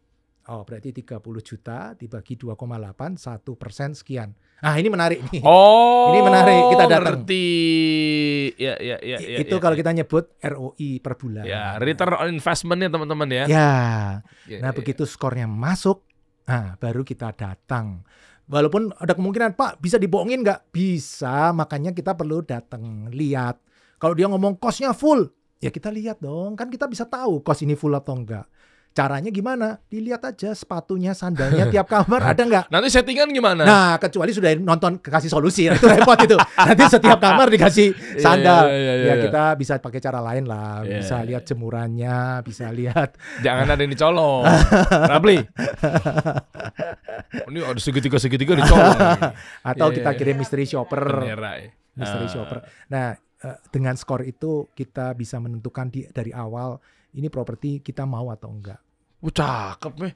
Oh, berarti 30 juta dibagi 2,8, 1% sekian. Nah, ini menarik nih. Oh, ini menarik, kita datang. Ngerti. Ya. Itu kalau kita nyebut ROI per bulan. Ya, return on investment-nya teman-teman ya. Ya. Nah, begitu skornya masuk, nah baru kita datang. Walaupun ada kemungkinan, Pak, bisa dibohongin nggak? Bisa, makanya kita perlu datang, lihat. Kalau dia ngomong cost-nya full, ya kita lihat dong. Kan kita bisa tahu cost ini full atau enggak. Caranya gimana? Dilihat aja sepatunya, sandalnya tiap kamar ada nggak? Nanti settingan gimana? Nah, kecuali sudah nonton kasih solusi, itu repot itu. Nanti setiap kamar dikasih sandal. Ya kita bisa pakai cara lain lah. Bisa lihat jemurannya, bisa lihat. Jangan ada yang dicolong. Rapli. Ini ada segitiga dicolong. Atau kita kirim mystery shopper. Mystery shopper. Nah, dengan skor itu kita bisa menentukan dari awal ini properti kita mau atau enggak. Cakep nih.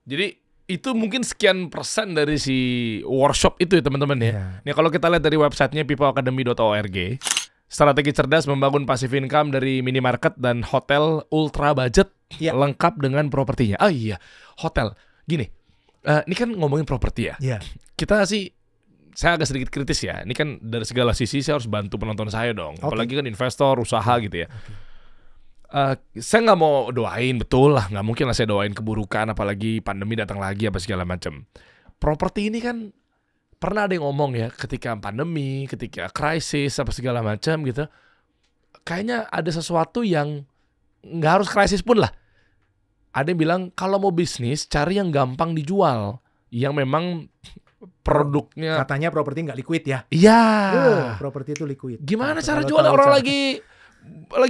Jadi itu mungkin sekian persen dari si workshop itu ya teman-teman ya. Nih kalau kita lihat dari websitenya peopleacademy.org, strategi cerdas membangun passive income dari minimarket dan hotel ultra budget lengkap dengan propertinya. Ah iya, hotel. Gini, ini kan ngomongin properti ya. Kita sih, saya agak sedikit kritis ya. Ini kan dari segala sisi saya harus bantu penonton saya dong. Apalagi kan investor, usaha gitu ya. Saya nggak mau doain, betul lah, nggak mungkin lah saya doain keburukan, apalagi pandemi datang lagi apa segala macam. Properti ini kan pernah ada yang ngomong ya, ketika pandemi, ketika krisis apa segala macam gitu, kayaknya ada sesuatu yang nggak harus krisis pun lah. Ada yang bilang kalau mau bisnis cari yang gampang dijual, yang memang produknya katanya properti nggak liquid ya. Iya. Properti itu liquid. Gimana cara jual orang lagi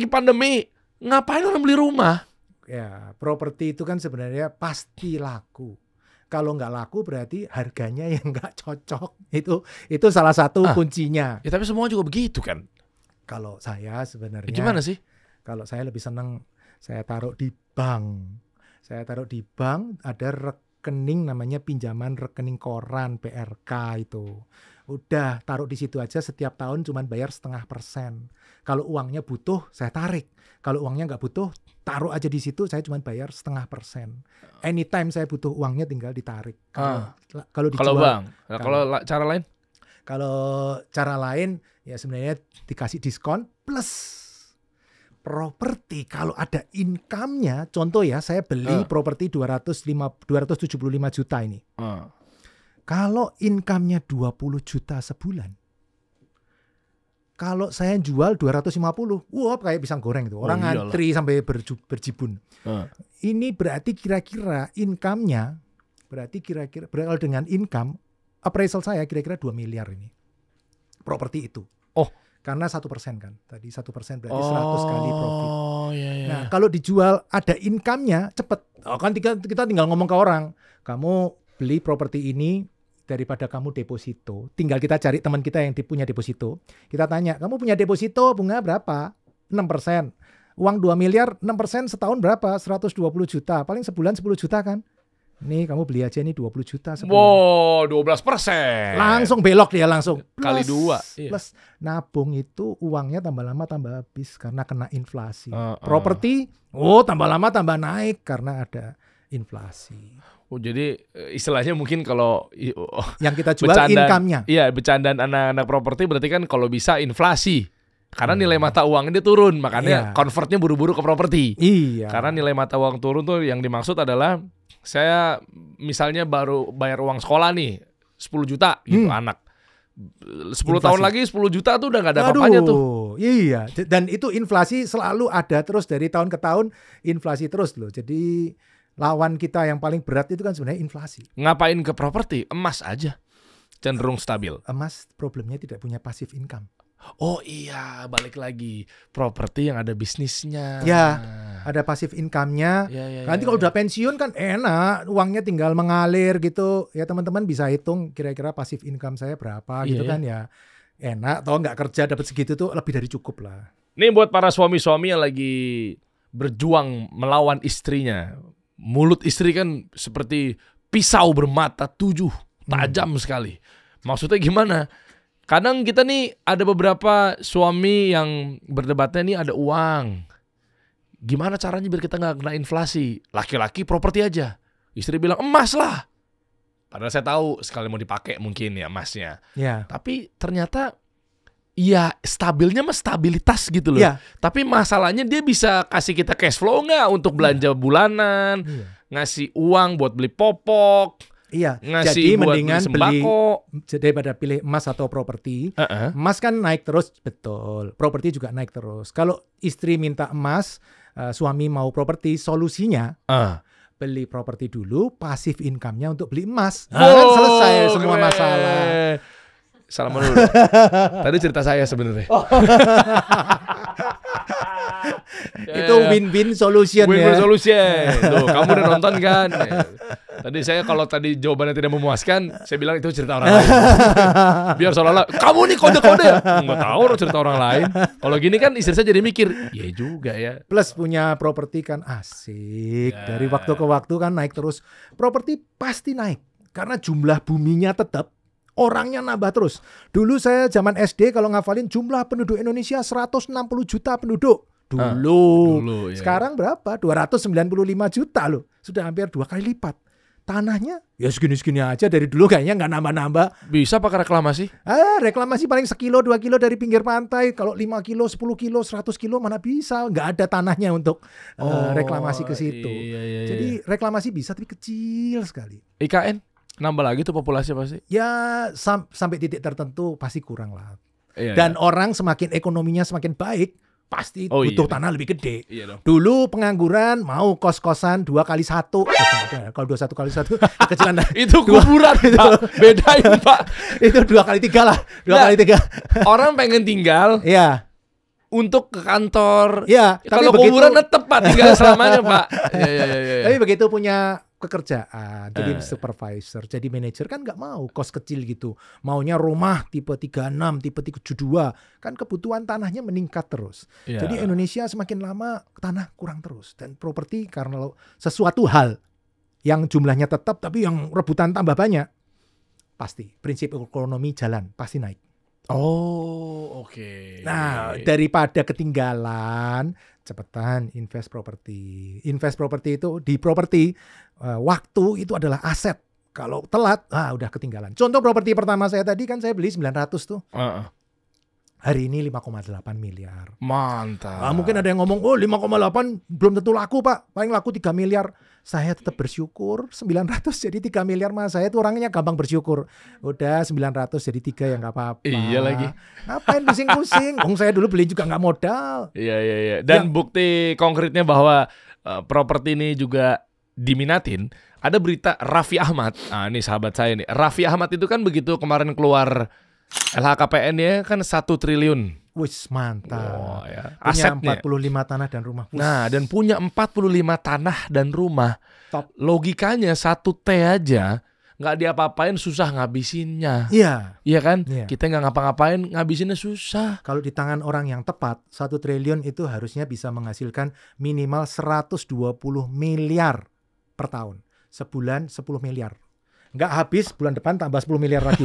pandemi? Ngapain orang beli rumah? Ya, properti itu kan sebenarnya pasti laku. Kalau nggak laku berarti harganya yang nggak cocok. Itu salah satu kuncinya. Ya tapi semua juga begitu kan. Kalau saya sebenarnya gimana sih? Kalau saya lebih senang saya taruh di bank. Saya taruh di bank, ada rekening namanya pinjaman rekening koran PRK itu. Udah taruh di situ aja, setiap tahun cuma bayar 0,5%. Kalau uangnya butuh saya tarik. Kalau uangnya nggak butuh, taruh aja di situ, saya cuma bayar 0,5%. Anytime saya butuh uangnya tinggal ditarik. Kalau dijual. Kalau bank. Nah, kalau cara lain? Kalau cara lain ya sebenarnya dikasih diskon plus properti. Kalau ada income-nya, contoh ya, saya beli properti 275 275 juta ini. Kalau income-nya 20 juta sebulan, kalau saya jual 250, wah kayak pisang goreng itu. Orang ngantri sampai berjibun. Ini berarti kira-kira income-nya, berarti kira-kira kalau dengan income, appraisal saya kira-kira 2 miliar ini. Properti itu. Karena 1% kan. Tadi 1% berarti 100 kali profit. Nah, kalau dijual ada income-nya, cepet. Kan kita tinggal ngomong ke orang, kamu beli properti ini daripada kamu deposito. Tinggal kita cari teman kita yang punya deposito. Kita tanya, kamu punya deposito bunga berapa? 6%. Uang 2 miliar, 6% setahun berapa? 120 juta. Paling sebulan 10 juta kan? Nih kamu beli aja nih 20 juta sebulan. Wow, 12%. Langsung belok dia langsung. Kali 2. Plus nabung itu uangnya tambah lama tambah habis karena kena inflasi. Properti, tambah lama tambah naik karena ada inflasi. Jadi istilahnya mungkin kalau yang kita jual income-nya. Iya, bercandaan anak-anak properti berarti kan kalau bisa inflasi. Karena nilai mata uangnya dia turun, makanya convertnya buru-buru ke properti. Iya. Karena nilai mata uang turun tuh yang dimaksud adalah saya misalnya baru bayar uang sekolah nih 10 juta gitu anak. 10 tahun lagi 10 juta tuh udah gak ada apa-apanya tuh. Iya, dan itu inflasi selalu ada terus dari tahun ke tahun, inflasi terus loh. Jadi lawan kita yang paling berat itu kan sebenarnya inflasi. Ngapain ke properti? Emas aja. Cenderung stabil. Emas problemnya tidak punya passive income. Oh iya, balik lagi. Properti yang ada bisnisnya. Ya, ada passive income-nya. Nanti kalau udah pensiun kan enak, uangnya tinggal mengalir gitu. Ya teman-teman bisa hitung kira-kira passive income saya berapa gitu kan ya. Enak, toh nggak kerja dapat segitu tuh lebih dari cukup lah. Nih buat para suami-suami yang lagi berjuang melawan istrinya. Mulut istri kan seperti pisau bermata 7, tajam sekali. Maksudnya gimana? Kadang kita nih ada beberapa suami yang berdebatnya nih ada uang. Gimana caranya biar kita nggak kena inflasi? Laki-laki properti aja. Istri bilang emas lah. Padahal saya tahu sekali mau dipakai mungkin ya emasnya. Ya. Tapi ternyata ya stabilnya mah stabilitas gitu loh. Ya. Tapi masalahnya dia bisa kasih kita cash flow nggak untuk belanja bulanan, ngasih uang buat beli popok, Iya. ngasih Jadi buat mendingan beli sembako. daripada pilih emas atau properti. Emas kan naik terus, betul. Properti juga naik terus. Kalau istri minta emas, suami mau properti, solusinya beli properti dulu, pasif income-nya untuk beli emas. Kan selesai semua keren. masalah. Salaman dulu. Tadi cerita saya sebenarnya. Itu win-win solution Win-win ya. solution. Tuh, kamu udah nonton kan? Tadi saya kalau tadi jawabannya tidak memuaskan, saya bilang itu cerita orang lain. Biar seolah-olah kamu nih kode-kode. Enggak tahu cerita orang lain. Kalau gini kan istri saya jadi mikir, iya juga ya. Plus punya properti kan asik. Ya. Dari waktu ke waktu kan naik terus. Properti pasti naik. Karena jumlah buminya tetap. Orangnya nambah terus. Dulu saya zaman SD kalau ngafalin jumlah penduduk Indonesia 160 juta penduduk. Dulu. Ya. Sekarang berapa? 295 juta loh. Sudah hampir 2 kali lipat. Tanahnya ya segini-segini aja dari dulu kayaknya nggak nambah-nambah. Bisa pakai reklamasi? Reklamasi paling 1 kilo 2 kilo dari pinggir pantai. Kalau 5 kilo, 10 kilo, 100 kilo mana bisa. Nggak ada tanahnya untuk reklamasi ke situ. Iya. Jadi reklamasi bisa tapi kecil sekali. IKN nambah lagi tuh populasi pasti. Ya sampai titik tertentu pasti kurang lah. Iya, Dan orang semakin ekonominya semakin baik, pasti butuh tanah lebih gede. Iya dong. Dulu pengangguran mau kos-kosan 2x1. Kalau 21x1 kecilan. Itu kuburan, Pak. Bedain, Pak. Itu 2x3 lah. 2x3. Orang pengen tinggal Iya. untuk ke kantor. Iya. Kalau kuburan tetep, Pak, tinggal selamanya, Pak. Iya. Tapi begitu punya pekerjaan, jadi supervisor, jadi manajer kan nggak mau kos kecil gitu. Maunya rumah tipe 36, tipe 72. Kan kebutuhan tanahnya meningkat terus. Iya. Jadi Indonesia semakin lama tanah kurang terus. Dan properti karena sesuatu hal yang jumlahnya tetap tapi yang rebutan tambah banyak, pasti prinsip ekonomi jalan, pasti naik. Oh, oke. Nah, daripada ketinggalan, cepetan invest properti. Invest properti itu di properti, waktu itu adalah aset. Kalau telat, udah ketinggalan. Contoh properti pertama saya tadi kan saya beli 900 tuh. Hari ini 5,8 miliar. Mantap. Mungkin ada yang ngomong, 5,8 belum tentu laku Pak. Paling laku 3 miliar. Saya tetap bersyukur. 900 jadi 3 miliar Mas. Saya tuh orangnya gampang bersyukur. Udah 900 jadi 3 ya gak apa-apa. Iya lagi. Ngapain pusing-pusing? Saya dulu beli juga gak modal. Iya. Dan bukti konkretnya bahwa properti ini juga diminatin. Ada berita Raffi Ahmad. Ini sahabat saya nih. Raffi Ahmad itu kan begitu kemarin keluar LHKPN ya kan 1 triliun. Wis mantap. Ya. Punya Asetnya 45 tanah dan rumah. Nah, dan punya 45 tanah dan rumah. Top. Logikanya 1 T aja nggak diapa-apain susah ngabisinnya. Iya. Iya kan? Iya. Kita nggak ngapa-ngapain ngabisinnya susah. Kalau di tangan orang yang tepat, 1 triliun itu harusnya bisa menghasilkan minimal 120 miliar per tahun. Sebulan 10 miliar. Nggak habis, bulan depan tambah 10 miliar lagi.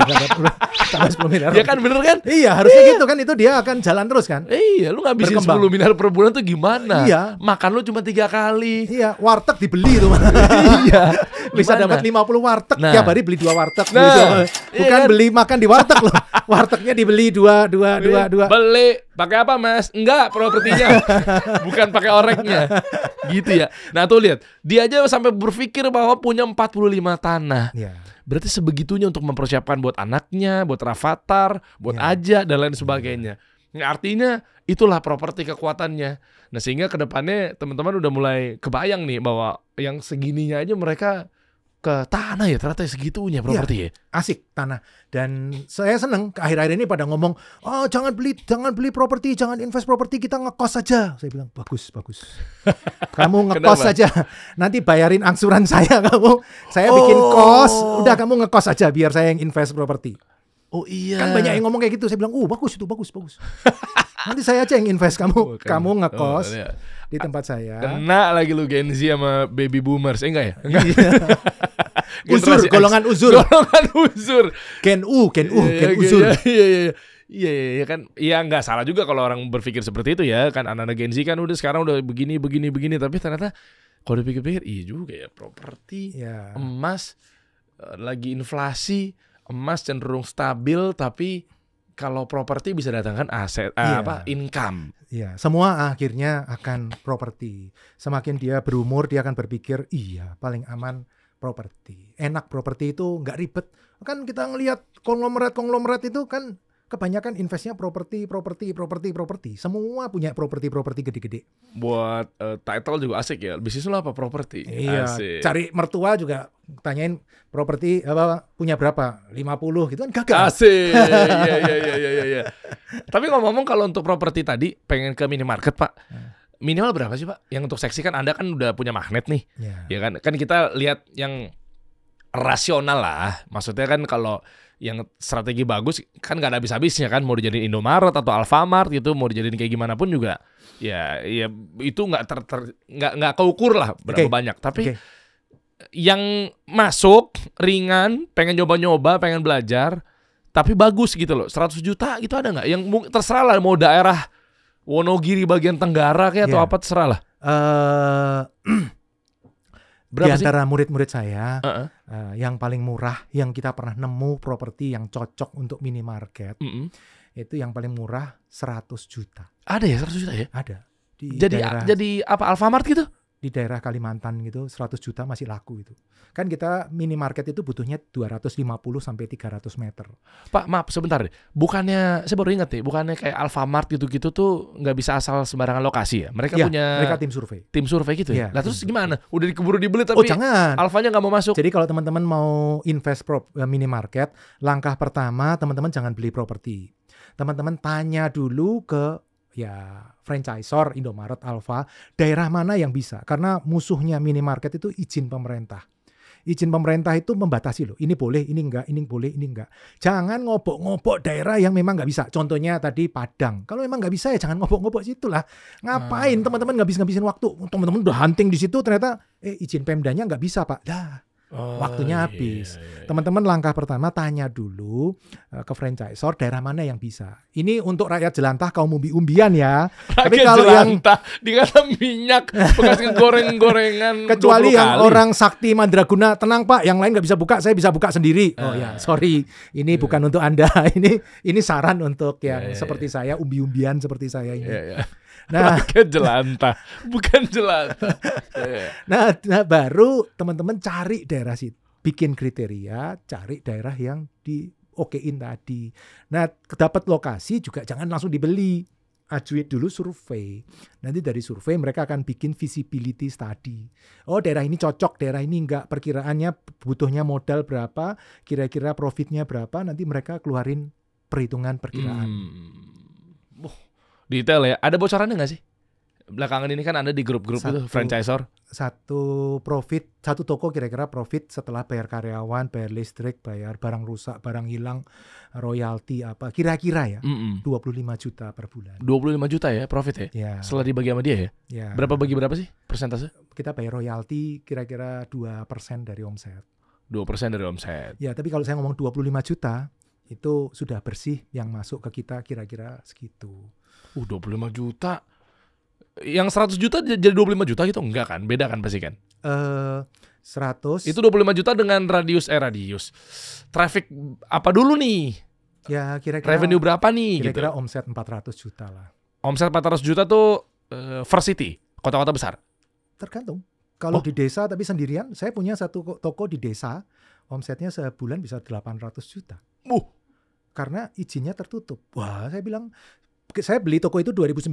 Tambah 10 miliar. Iya kan, bener kan? Iya, harusnya gitu kan. Itu dia akan jalan terus kan. Iya, lu ngabisin Berkembang. 10 miliar per bulan tuh gimana? Iya. Makan lu cuma 3 kali. Iya, warteg dibeli tuh. Iya. Bisa Gimana? dapat 50 warteg. Nah. Tiap hari beli 2 warteg. Nah. Bukan Iya kan? beli makan di warteg loh. Wartegnya dibeli 2. Beli pakai apa, Mas? Enggak, propertinya. Bukan pakai oreknya. Gitu ya. Nah, tuh lihat. Dia aja sampai berpikir bahwa punya 45 tanah. Iya. Berarti sebegitunya untuk mempersiapkan buat anaknya, buat Rafathar, buat Ya. Aja dan lain sebagainya. Nah, artinya itulah properti kekuatannya. Nah, sehingga kedepannya teman-teman udah mulai kebayang nih bahwa yang segininya aja mereka ke tanah ya, ternyata segitunya properti ya. Asik tanah. Dan saya seneng akhir-akhir ini pada ngomong, jangan beli properti, jangan invest properti, kita ngekos saja. Saya bilang bagus. Kamu ngekos Kenapa? saja. Nanti bayarin angsuran saya kamu. Saya bikin kos, udah kamu ngekos aja biar saya yang invest properti. Oh iya. Kan banyak yang ngomong kayak gitu. Saya bilang, bagus itu, bagus. Nanti saya aja yang invest, kamu ngekos iya. di tempat saya. Kena lagi lu Gen Z sama baby boomers. Enggak ya? Enggak. Uzur, Generasi X. golongan uzur. Golongan uzur. Gen uzur. Iya kan. Iya nggak salah juga kalau orang berpikir seperti itu ya. Kan anak-anak Gen Z kan udah sekarang udah begini. Tapi ternyata Kalau dipikir-pikir, iya juga ya, properti, Ya. emas, lagi inflasi, emas cenderung stabil, tapi kalau properti bisa datangkan aset, income. Iya, semua akhirnya akan properti. Semakin dia berumur, dia akan berpikir, iya paling aman properti. Enak properti itu nggak ribet. Kan kita ngelihat konglomerat itu kan kebanyakan investnya properti. Semua punya properti gede-gede. Buat title juga asik ya. Bisnis lo apa? Properti. Iya, Asik. cari mertua juga tanyain properti apa punya berapa? 50 gitu kan gagal. Asik. Iya. Tapi ngomong-ngomong kalau untuk properti tadi pengen ke minimarket, Pak. Minimal berapa sih, Pak? Yang untuk seksi kan Anda kan udah punya magnet nih. Ya kan? Kan kita lihat yang rasional lah. Maksudnya kan kalau yang strategi bagus kan nggak ada habis-habisnya kan, mau dijadiin Indomaret atau Alfamart gitu, mau dijadiin kayak gimana pun juga ya itu nggak keukur lah berapa banyak. Tapi yang masuk ringan, pengen nyoba-nyoba, pengen belajar, tapi bagus gitu loh. 100 juta itu ada nggak? Yang terserah lah, mau daerah Wonogiri bagian Tenggara kayak atau apa, terserah lah. Di antara murid-murid saya, yang paling murah, yang kita pernah nemu properti yang cocok untuk minimarket, itu yang paling murah 100 juta. Ada ya 100 juta ya? Ada. Jadi apa, Alfamart gitu? Di daerah Kalimantan gitu, 100 juta masih laku itu. Kan kita minimarket itu butuhnya 250 sampai 300 meter. Pak, maaf sebentar deh. Bukannya, saya baru ingat nih, bukannya kayak Alfamart gitu-gitu tuh nggak bisa asal sembarangan lokasi ya? Mereka punya tim survei. Tim survei gitu ya? Nah terus gimana? Udah keburu dibeli tapi jangan. Alfanya nggak mau masuk. Jadi kalau teman-teman mau invest minimarket, langkah pertama teman-teman jangan beli properti. Teman-teman tanya dulu ke franchisor Indomaret, Alfa, daerah mana yang bisa. Karena musuhnya minimarket itu izin pemerintah. Izin pemerintah itu membatasi loh. Ini boleh, ini enggak, ini boleh, ini enggak. Jangan ngobok-ngobok daerah yang memang nggak bisa. Contohnya tadi Padang. Kalau memang nggak bisa ya jangan ngobok-ngobok situ lah. Ngapain teman-teman ngabisin waktu. Teman-teman udah hunting di situ ternyata izin Pemdanya nggak bisa Pak. Waktunya habis. Teman-teman langkah pertama tanya dulu ke franchisor daerah mana yang bisa. Ini untuk rakyat jelantah kaum umbi-umbian ya. Tapi kalau jelantah dikata minyak bekas goreng-gorengan. Kecuali yang orang sakti mandraguna, tenang Pak, yang lain nggak bisa buka, saya bisa buka sendiri. Sorry, ini bukan untuk Anda. Ini saran untuk yang seperti saya, umbi-umbian seperti saya ini. Nah, bukan jelantah. Nah, baru teman-teman cari daerah situ, bikin kriteria, cari daerah yang diokein tadi. Nah, dapat lokasi juga jangan langsung dibeli, ajuin dulu survei. Nanti dari survei mereka akan bikin visibility study. Oh, daerah ini cocok, daerah ini enggak. Perkiraannya butuhnya modal berapa, kira-kira profitnya berapa. Nanti mereka keluarin perhitungan perkiraan. Detail ya. Ada bocorannya nggak sih? Belakangan ini kan ada di grup-grup itu franchisor. Satu toko kira-kira profit setelah bayar karyawan, bayar listrik, bayar barang rusak, barang hilang, royalti apa. Kira-kira ya 25 juta per bulan. 25 juta ya profit ya? Setelah dibagi sama dia ya? Berapa bagi berapa sih persentase? Kita bayar royalti kira-kira 2% dari omset. 2% dari omset. Ya, tapi kalau saya ngomong 25 juta, itu sudah bersih yang masuk ke kita kira-kira segitu. 25 juta. Yang 100 juta jadi 25 juta gitu? Enggak kan? Beda kan pasti kan? 100. Itu 25 juta dengan radius. Traffic apa dulu nih? Ya kira-kira. Revenue berapa nih? Kira-kira gitu. Omset 400 juta lah. Omset 400 juta tuh first city? Kota-kota besar? Tergantung. Kalau di desa tapi sendirian, saya punya satu toko di desa. Omsetnya sebulan bisa 800 juta. Karena izinnya tertutup. Wah, saya bilang, saya beli toko itu 2009.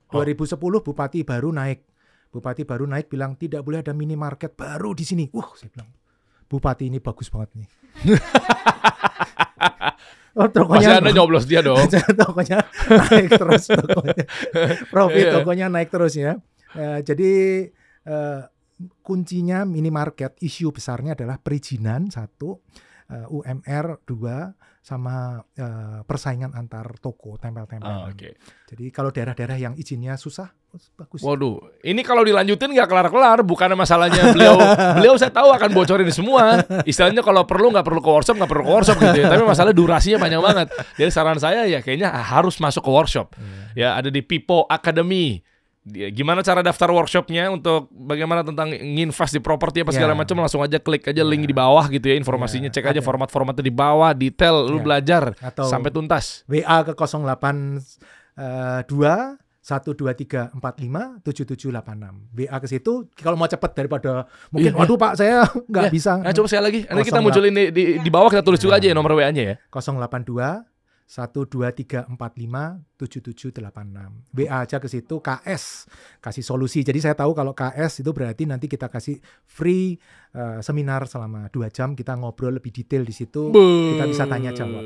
2010 Bupati baru naik bilang tidak boleh ada minimarket baru di sini. Saya bilang Bupati ini bagus banget nih. Masih Anda nyoblos dia dong. Tokonya naik terus profit tokonya naik terus ya. Jadi kuncinya minimarket, isu besarnya adalah perizinan 1, UMR 2, sama persaingan antar toko tempel-tempel. Jadi kalau daerah-daerah yang izinnya susah, bagus. Waduh, ini kalau dilanjutin nggak kelar-kelar. Bukan masalahnya beliau saya tahu akan bocorin semua. Istilahnya kalau perlu nggak perlu ke workshop gitu ya. Tapi masalah durasinya panjang banget. Jadi saran saya ya kayaknya harus masuk ke workshop. Ya ada di Pipo Academy Gimana cara daftar workshopnya untuk bagaimana tentang nginvest di properti apa segala macam, langsung aja klik aja link di bawah gitu ya informasinya, cek aja format-formatnya di bawah, detail, lu belajar atau sampai tuntas. WA ke 082 12345 7786. WA ke situ kalau mau cepet daripada mungkin waduh Pak saya nggak bisa. Nah, coba saya lagi. Nanti kita munculin di bawah, kita tulis juga aja ya nomor WA-nya ya. 082 12345 7786. WA aja ke situ, KS kasih solusi. Jadi saya tahu kalau KS itu berarti nanti kita kasih free seminar selama 2 jam, kita ngobrol lebih detail di situ. Kita bisa tanya jawab.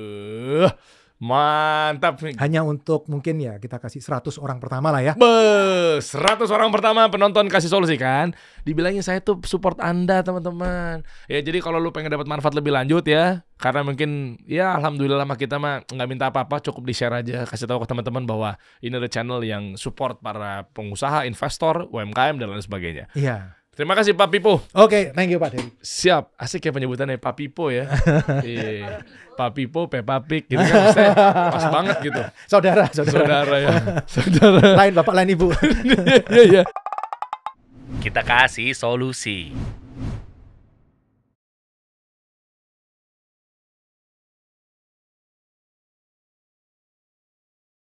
Mantap. Hanya untuk mungkin ya kita kasih 100 orang pertama lah ya. 100 orang pertama penonton kasih solusi kan. Dibilangin saya tuh support Anda teman-teman. Ya jadi kalau lu pengen dapat manfaat lebih lanjut ya, karena mungkin ya alhamdulillah mah kita mah nggak minta apa-apa, cukup di-share aja, kasih tahu ke teman-teman bahwa ini ada channel yang support para pengusaha, investor, UMKM dan lain sebagainya. Iya. Terima kasih Pak Pipo. Oke, thank you Pak Dery. Siap, asik ya penyebutannya Pak Pipo ya. Pak Pipo, Peppa Pig gitu kan, maksudnya pas banget gitu. Saudara ya. Saudara. Lain bapak, lain ibu. Iya. Kita kasih solusi.